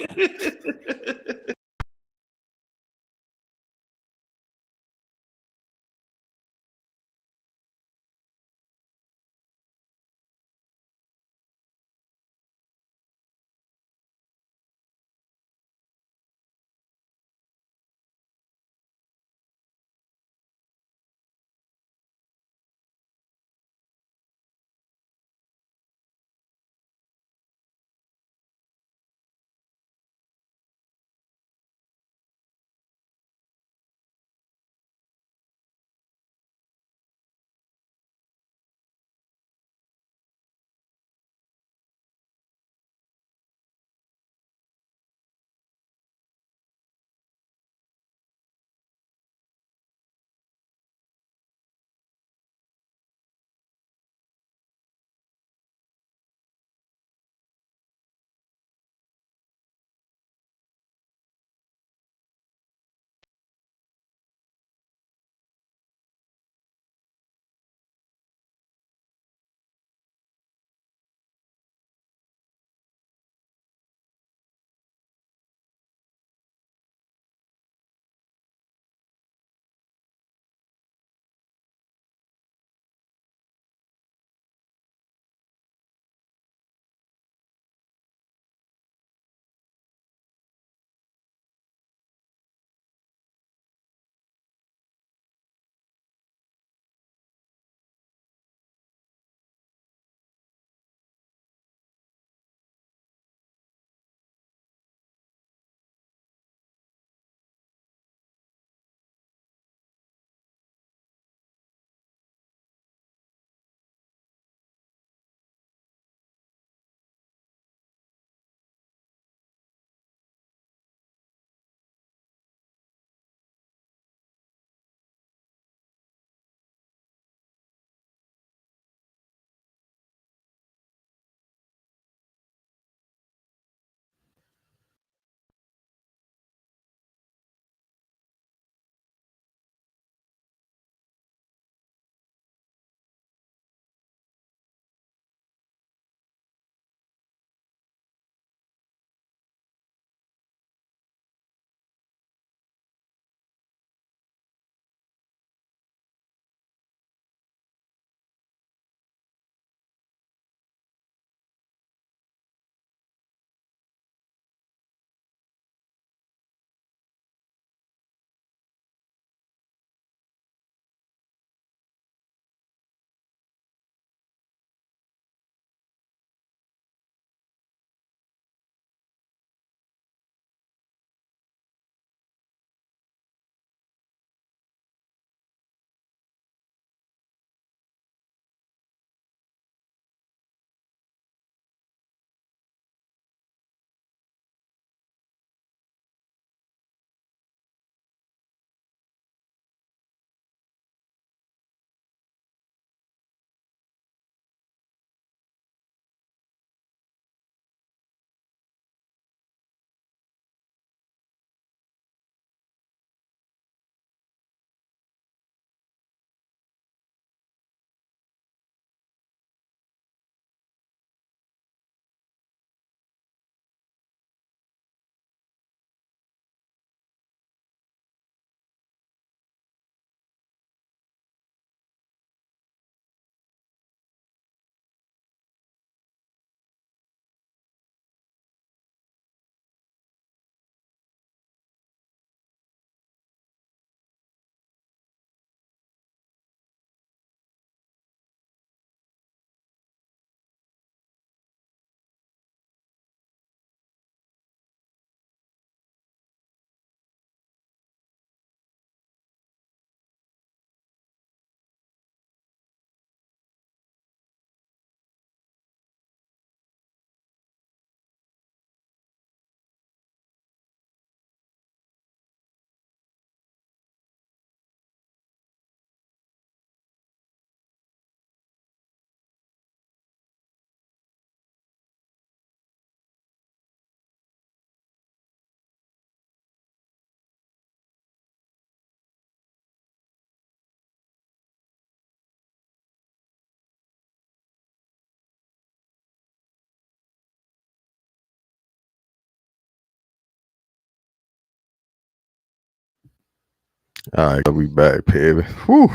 All right, we back, baby. Whew,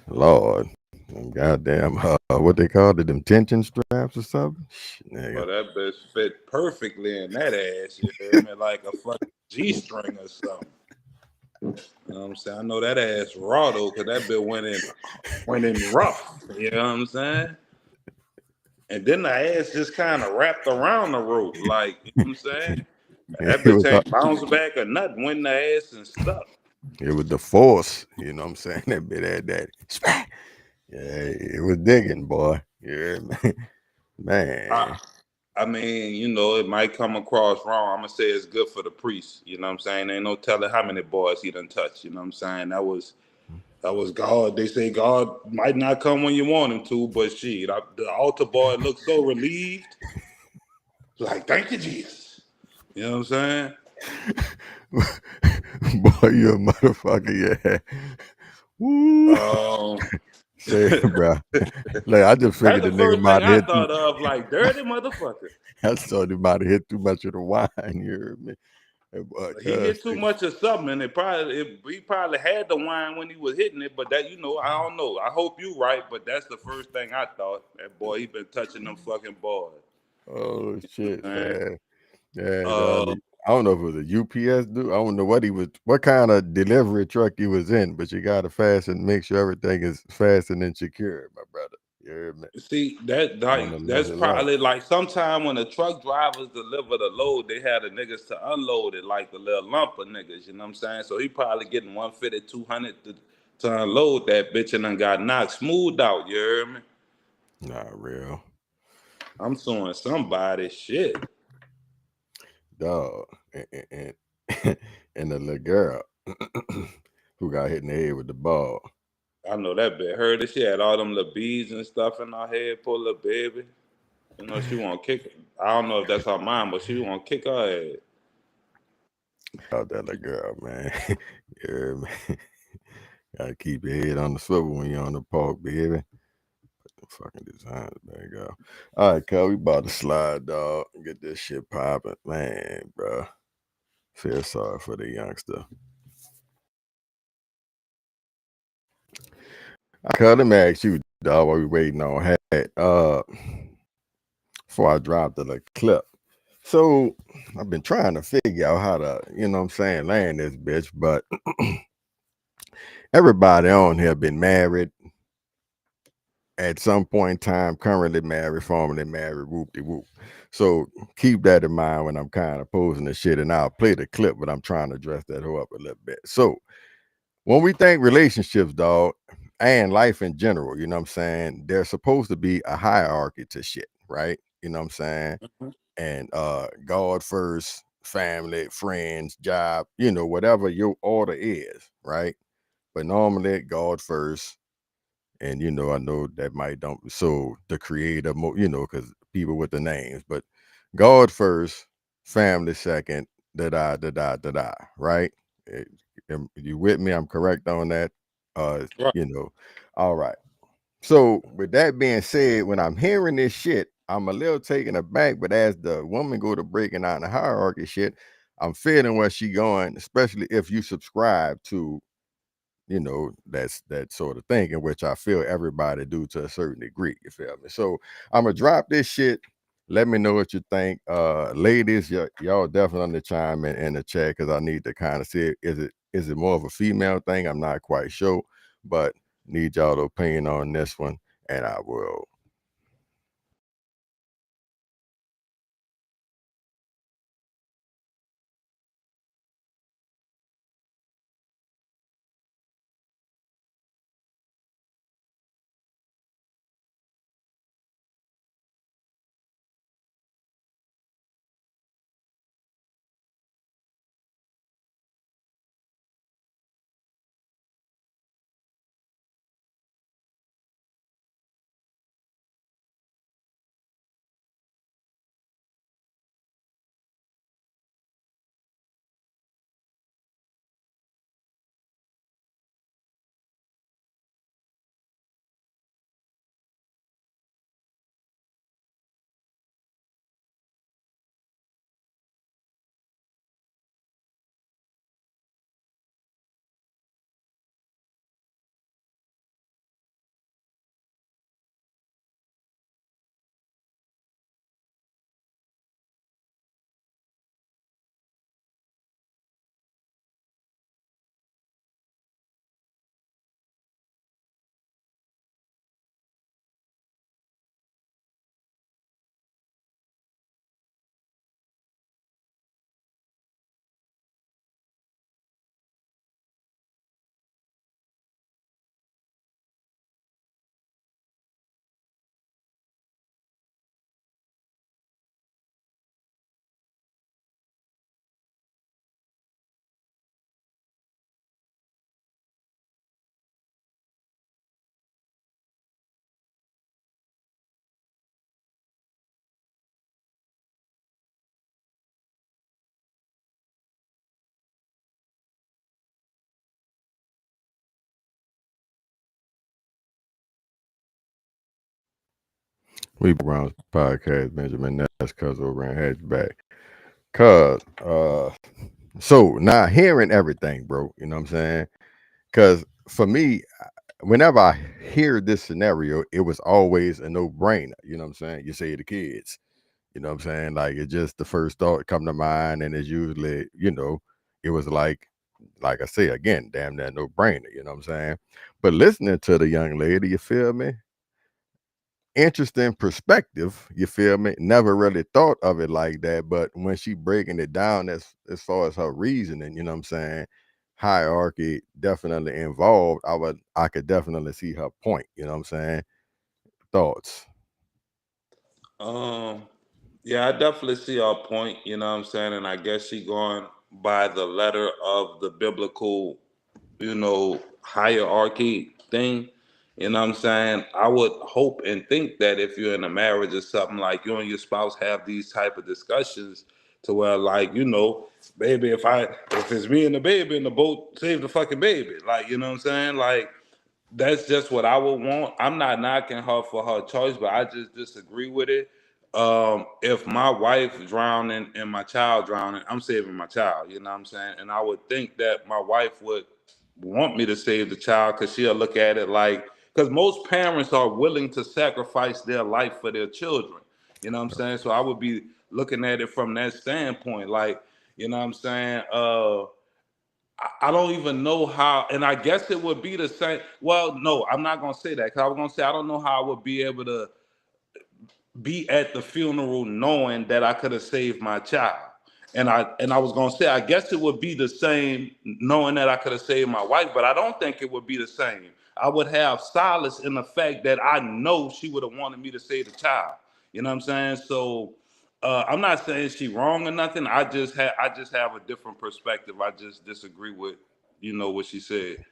Lord, them goddamn, what they called it, them tension straps or something. But Nigga. that bitch fit perfectly in that ass. You hear me? Like a fucking G-string or something. You know what I'm saying? I know that ass raw though, cause that bitch went in rough. You know what I'm saying? And then the ass just kind of wrapped around the rope, like you know what I'm saying? That It bitch was, ain't bounced back or nothing. Went in the ass and stuck. it was the force. You know what I'm saying? That bit had that. Smack. Yeah, it was digging, boy. Yeah, man. I mean, you know, it might come across wrong. I'm gonna say it's good for the priest. You know what I'm saying? Ain't no telling how many boys he done touched. You know what I'm saying? That was God. They say God might not come when you want him to, but shit, the altar boy looked so relieved. Like, thank you, Jesus. You know what I'm saying? Boy, you a motherfucker, yeah. Woo. Say, bro. Like, I just That's figured the the nigga first thing might I hit too. thought of, like, dirty motherfucker. I thought he might have hit too much of the wine. You heard me? He hit too much of something, and he probably had the wine when he was hitting it. But that, I don't know. I hope you right, but that's the first thing I thought. That boy, he been touching them fucking boys. Oh shit, Man. man. Yeah, dog. Uh, I don't know if it was a UPS dude. I don't know what kind of delivery truck he was in, but you gotta fasten, make sure everything is fastened and secure, my brother. You heard me? See that On the that's level level. probably like sometime when the truck drivers deliver the load, they had the niggas to unload it like the little lump of niggas. You know what I'm saying? So he probably getting 150, 200 to unload that bitch and then got knocked smooth out. You hear me? Not real. I'm suing somebody. Shit. Dog. And, and the little girl who got hit in the head with the ball. I know that bitch heard it. She had all them little beads and stuff in her head. Poor little baby. You know she want to kick. I don't know if that's her mom, but she want to kick her head. Out that little girl, man. You heard me? Gotta keep your head on the swivel when you're on the park, baby. Fucking designs, there you go. All right, cuz we about to slide, dog. Get this shit popping, man, bro. Feel sorry for the youngster. Cuz, let me ask you, dog, while we waiting on hat. Before I drop the little clip. So I've been trying to figure out how to, you know what I'm saying, land this bitch, but everybody on here been married at some point in time, currently married, formerly married, whoop-de-whoop. So keep that in mind when I'm kind of posing the shit, and I'll play the clip, but I'm trying to dress that hoe up a little bit. So when we think relationships, dog, and life in general, you know what I'm saying, there's supposed to be a hierarchy to shit, right? You know what I'm saying? And God first, family, friends, job, whatever your order is, right? But normally God first, and I know that might don't so the creator because people with the names, but God first, family second, da da, right? You with me? I'm correct on that. uh Right. you know all right. So with that being said, when I'm hearing this shit, I'm a little taken aback, but as the woman go to breaking down the hierarchy shit, I'm feeling where she going, especially if you subscribe to that's that sort of thing, in which I feel everybody do to a certain degree. You feel me? So I'm gonna drop this shit. Let me know what you think. Ladies, y'all definitely chime in the chat, because I need to kind of see, is it more of a female thing? I'm not quite sure, but need y'all opinion on this one, and I will We Browns podcast, Benjamin. That's cuz over in Hatchback. Cuz, so now hearing everything, bro, you know what I'm saying? Cuz for me, whenever I hear this scenario, it was always a no-brainer. You know what I'm saying? You say the kids, you know what I'm saying? Like it's just the first thought come to mind, and it's usually, it was like I say again, damn that no-brainer, you know what I'm saying? But listening to the young lady, you feel me? Interesting perspective, you feel me? Never really thought of it like that, but when she breaking it down as far as her reasoning, you know what I'm saying? Hierarchy definitely involved. I could definitely see her point, you know what I'm saying? Thoughts. Yeah, I definitely see our point, you know what I'm saying? And I guess she going by the letter of the biblical, hierarchy thing. You know what I'm saying? I would hope and think that if you're in a marriage or something, like you and your spouse have these type of discussions to where like, baby, if it's me and the baby in the boat, save the fucking baby. Like, you know what I'm saying? Like that's just what I would want. I'm not knocking her for her choice, but I just disagree with it. If my wife drowning and my child drowning, I'm saving my child. You know what I'm saying? And I would think that my wife would want me to save the child because she'll look at it like, because most parents are willing to sacrifice their life for their children. You know what I'm saying? So I would be looking at it from that standpoint. Like, you know what I'm saying? I don't even know how, and I guess it would be the same. Well, no, I'm not gonna say that because I was gonna say I don't know how I would be able to be at the funeral knowing that I could have saved my child. And I was gonna say I guess it would be the same knowing that I could have saved my wife, but I don't think it would be the same. I would have solace in the fact that I know she would have wanted me to save the child. You know what I'm saying? So I'm not saying she wrong or nothing. I just have a different perspective. I just disagree with what she said.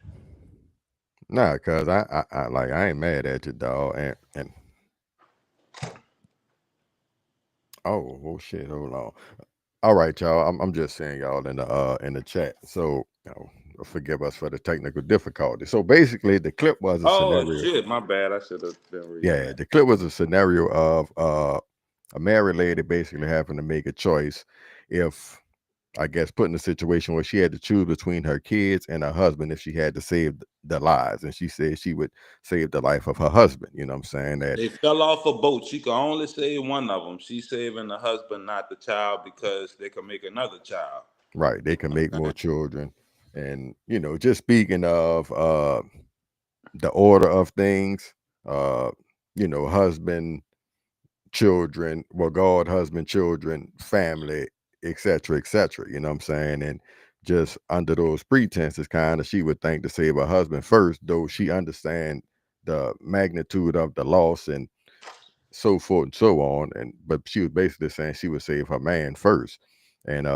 Nah, cuz I ain't mad at you, dog. And oh shit, hold on. All right, y'all. I'm just saying y'all in the chat. So forgive us for the technical difficulty. So basically, the clip was a Oh scenario. shit, my bad. I should have been reading Yeah, that. the clip was a scenario of a married lady basically having to make a choice if I guess put in a situation where she had to choose between her kids and her husband if she had to save the lives. And she said she would save the life of her husband. You know what I'm saying? That They fell off a boat. She could only save one of them. She's saving the husband, not the child, because they could make another child. right, they can make more children. And just speaking of the order of things, uh, husband, children, well, God, husband, children, family, etc., etc. You know what I'm saying? And just under those pretenses, kind of, she would think to save her husband first, though she understand the magnitude of the loss and so forth and so on. And but she was basically saying she would save her man first. And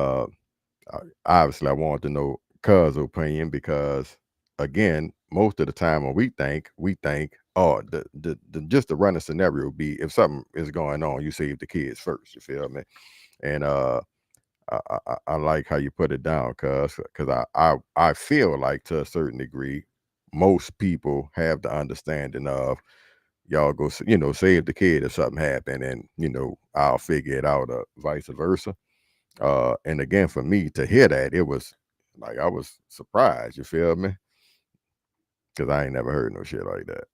obviously, I wanted to know Cuz' opinion because, again, most of the time when we think, oh, the just the running scenario would be if something is going on, you save the kids first. You feel me? And I like how you put it down, because I feel like to a certain degree, most people have the understanding of y'all go, save the kid if something happened, and I'll figure it out, or vice versa. And again, for me to hear that, it was like I was surprised. You feel me? Because I ain't never heard no shit like that.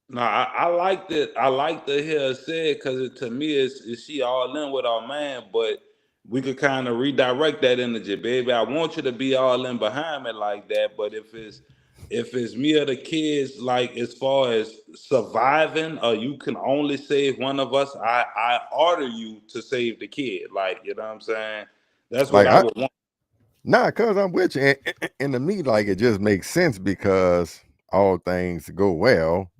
No, I liked it. I like to hear her say it because to me, is she all in with our man? But we could kind of redirect that energy, baby. I want you to be all in behind me like that. But if it's me or the kids, like as far as surviving, or you can only save one of us, I order you to save the kid. Like you know what I'm saying? That's what Like I would want. nah, cause I'm with you, and to me, like it just makes sense because all things go well,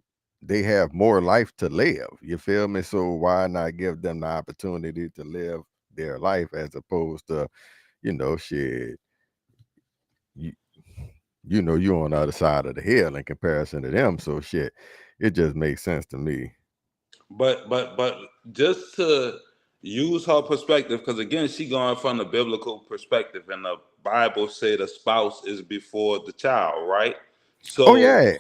they have more life to live. You feel me? So why not give them the opportunity to live their life as opposed to, shit, you, you're on the other side of the hill in comparison to them. So shit, it just makes sense to me. But just to use her perspective, because again, she going from the biblical perspective, and the Bible say the spouse is before the child, right? Oh So yeah.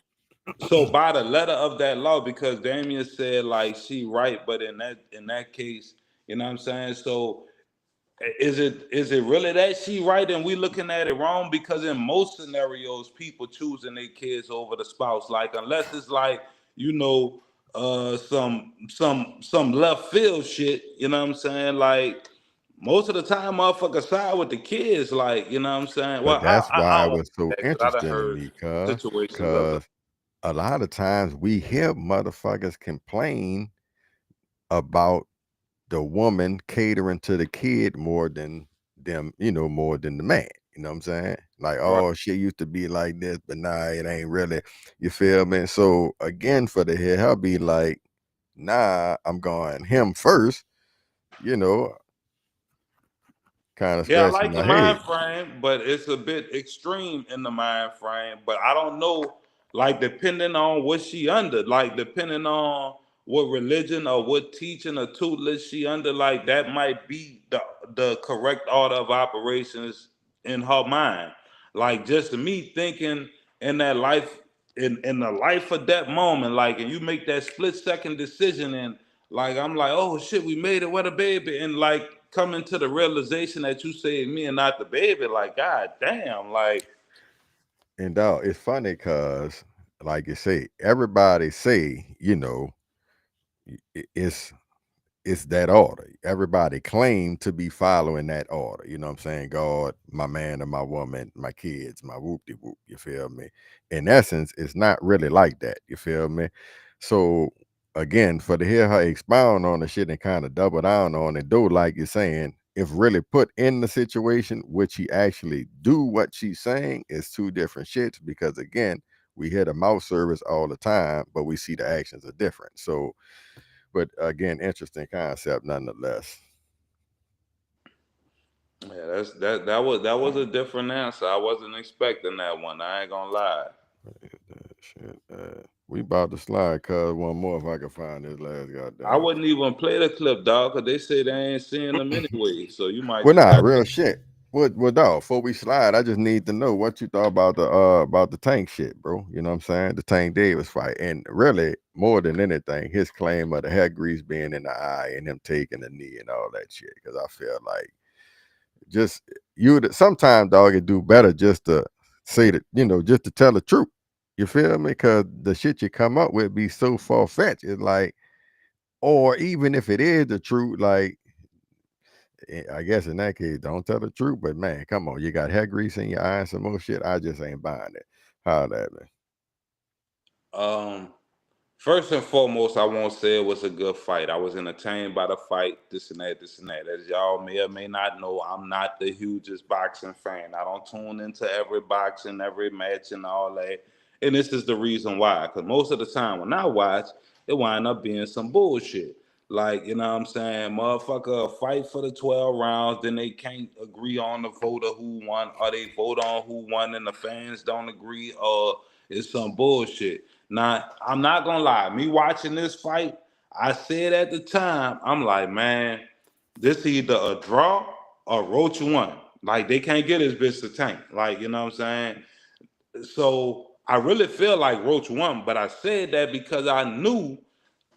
So by the letter of that law, because Damien said like she right, but in that case, you know what I'm saying? So is it really that she right and we looking at it wrong? Because in most scenarios, people choosing their kids over the spouse, like unless it's like, you know, some left field shit, you know what I'm saying? Like most of the time motherfuckers side with the kids, like, you know what I'm saying? Well, But that's I why it don't was so know because I done interesting to heard me, situations of it. cause a lot of times we hear motherfuckers complain about the woman catering to the kid more than them, more than the man. You know what I'm saying? Like, Right. oh, she used to be like this, but nah, it ain't really. You feel me? So again, for the head, I'll be like, nah, I'm going him first. You know, kind of Yeah, I scratching like the my head. mind frame, but it's a bit extreme in the mind frame. But I don't know, like depending on what she under, like depending on what religion or what teaching or tutelage she under, like that might be the correct order of operations in her mind. Like just me thinking in that life, in the life of that moment, like, and you make that split second decision, and like I'm like, oh shit, we made it with a baby, and like coming to the realization that you saved me and not the baby, like god damn, like And dog, it's funny because, like you say, everybody say, it's that order. Everybody claim to be following that order. You know what I'm saying? God, my man and my woman, my kids, my whoop de whoop. You feel me? In essence, it's not really like that. You feel me? So again, for to hear her expound on the shit and kind of double down on it, though, like you're saying, if really put in the situation, would she actually do what she's saying? Is two different shits because again, we hear the mouth service all the time, but we see the actions are different. So but again, interesting concept nonetheless. yeah, that was a different answer. I wasn't expecting that one, I ain't gonna lie. Shit. We about to slide, cuz one more if I can find this last I goddamn. wouldn't even play the clip, dog, because they say they ain't seeing them anyway, so you might Well, just nah, have real to. shit. Well, dog, before we slide, I just need to know what you thought about the Tank shit, bro. You know what I'm saying? The Tank Davis fight. And really, more than anything, his claim of the hair grease being in the eye and him taking the knee and all that shit. Cause I feel like just sometimes dog it do better just to say that, just to tell the truth. You feel me? Cause the shit you come up with be so far fetched. It's like, or even if it is the truth, like I guess in that case, don't tell the truth. But man, come on, you got hair grease in your eye and some more shit. I just ain't buying it. How that man? um First and foremost, I won't say it was a good fight. I was entertained by the fight, this and that, this and that. As y'all may or may not know, I'm not the hugest boxing fan. I don't tune into every boxing, every match, and all that. And this is the reason why. Because most of the time when I watch, it wind up being some bullshit. Like, you know what I'm saying? Motherfucker fight for the 12 rounds, then they can't agree on the vote of who won, or they vote on who won and the fans don't agree, or it's some bullshit. Now, I'm not gonna lie, me watching this fight, I said at the time, I'm like, man, this either a draw or Roach won. Like they can't get his bitch to Tank. Like, you know what I'm saying? So I really feel like Roach won, but I said that because I knew,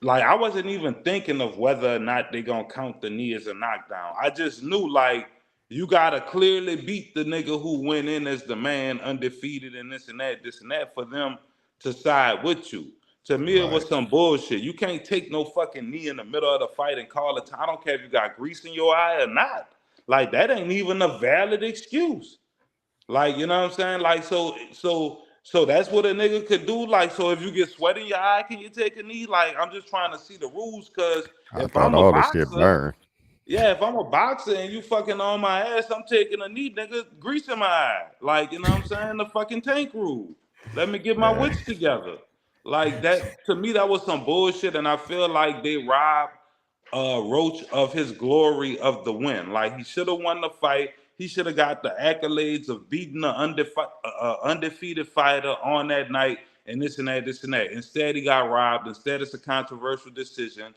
like, I wasn't even thinking of whether or not they gonna count the knee as a knockdown. I just knew like you gotta clearly beat the nigga who went in as the man, undefeated, and this and that, for them to side with you. To me, it Right. was some bullshit. You can't take no fucking knee in the middle of the fight and call it. I don't care if you got grease in your eye or not. Like that ain't even a valid excuse. Like, you know what I'm saying? Like, so that's what a nigga could do. Like, so if you get sweat in your eye, can you take a knee? Like, I'm just trying to see the rules, cause I if thought I'm a all the shit boxer, burned. yeah, if I'm a boxer and you fucking on my ass, I'm taking a knee, nigga, grease in my eye. Like, you know what I'm saying? The fucking tank rule. Let me get my Yeah. wits together. Like that, to me, that was some bullshit, and I feel like they robbed Roach of his glory of the win. Like he should have won the fight. He should have got the accolades of beating an undefeated fighter on that night, and this and that, this and that. Instead, he got robbed. Instead, it's a controversial decision.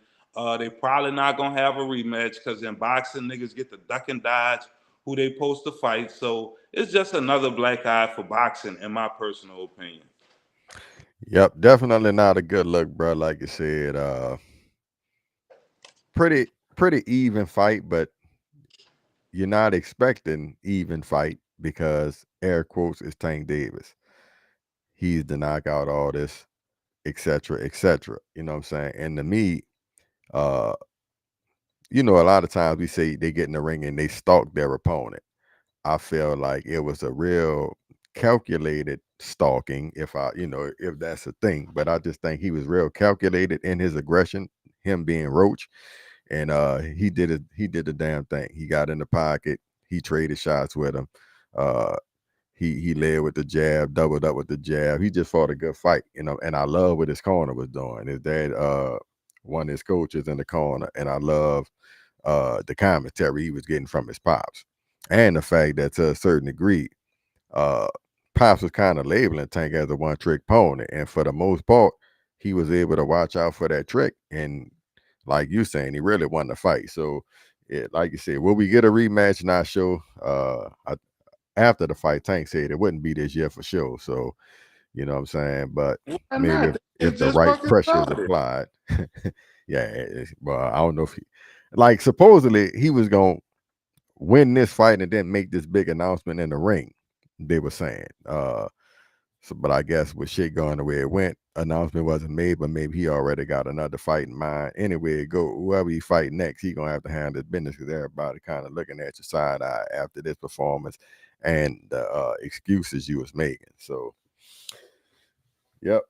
They probably not gonna have a rematch because in boxing, niggas get to duck and dodge who they supposed to fight. So it's just another black eye for boxing, in my personal opinion. Yep, definitely not a good look, bro. Like you said, pretty even fight, but you're not expecting even fight because air quotes is Tank Davis. He's the knockout artist, etc., etc. You know what I'm saying? And to me, uh, a lot of times we say they get in the ring and they stalk their opponent. I feel like it was a real calculated stalking, if that's a thing. But I just think he was real calculated in his aggression, him being Roach. And he did it, he did the damn thing. He got in the pocket, he traded shots with him. Uh he led with the jab, doubled up with the jab. He just fought a good fight, and I love what his corner was doing. His dad one of his coaches in the corner, and I love the commentary he was getting from his pops. And the fact that to a certain degree, uh Pops was kind of labeling Tank as a one-trick pony. And for the most part, he was able to watch out for that trick. And like you saying, he really won the fight. So like you said, will we get a rematch? Not sure. After the fight, Tank said it wouldn't be this year for sure. So, you know what I'm saying? But Why maybe not? They if the just right fucking pressure is started. applied. Yeah, well, I don't know if like supposedly he was gonna win this fight and then make this big announcement in the ring. They were saying. But I guess with shit going the way it went, announcement wasn't made, but maybe he already got another fight in mind. Anyway, whoever he fight next, he gonna have to handle his business because everybody kind of looking at your side eye after this performance and the excuses you was making. So, yep.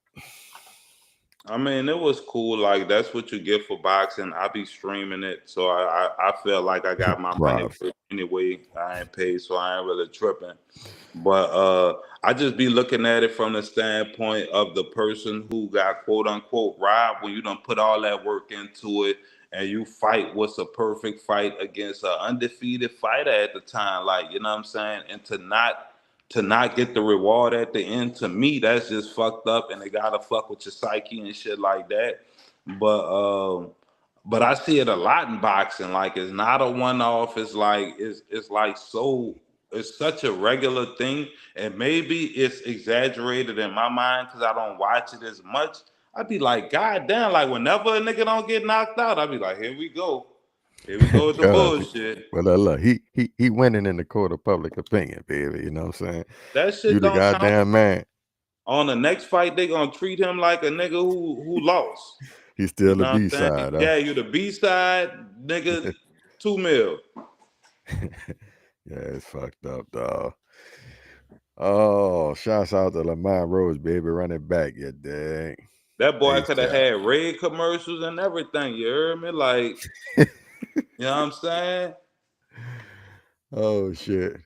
I mean, it was cool. Like that's what you get for boxing. I be streaming it, so I feel like I got my money Rob. worth anyway. I ain't paid, so I ain't really tripping. But I just be looking at it from the standpoint of the person who got quote unquote robbed when you don't put all that work into it and you fight what's a perfect fight against an undefeated fighter at the time. Like, you know what I'm saying? And to not get the reward at the end, to me, that's just fucked up, and they gotta fuck with your psyche and shit like that. But but I see it a lot in boxing. Like it's not a one off. It's like so it's such a regular thing, and maybe it's exaggerated in my mind because I don't watch it as much. I'd be like, God damn, like whenever a nigga don't get knocked out, I'd be like, here we go. Here we go with the Cause bullshit. well, look, he winning in the court of public opinion, baby. You know what I'm saying? That You shit the don't count. goddamn man. On the next fight, they gonna treat him like a nigga who lost. He's You still the know what B I'm saying? side, huh? Yeah, you the B side, nigga, 2 mil. Yeah, it's fucked up, dog. Oh, shouts out to Lamont Rose, baby, running back, you dig? That boy Ace could have tap. had red commercials and everything. You heard me? Like, you know what I'm saying? Oh shit.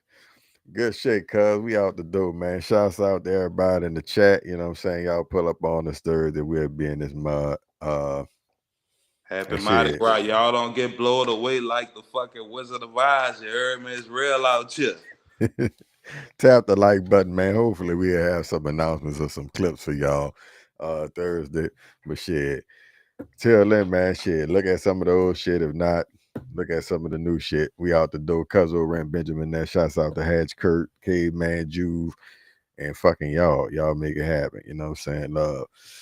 Good shit, cuz we out the door, man. Shouts out to everybody in the chat. You know what I'm saying? Y'all pull up on this Thursday. We'll be in this mud. Happy And Mardi shit. Gras. Y'all don't get blown away like the fucking Wizard of Oz. You heard me? It's real out here. Tap the like button, man. Hopefully we'll have some announcements or some clips for y'all Thursday. But shit. Till then, man, shit. Look at some of the old shit. If not, look at some of the new shit. We out the door. Cuzzo Rent Benjamin there. Shouts out to Hatch Kurt, Caveman Juve, and fucking y'all. Y'all make it happen. You know what I'm saying? Love.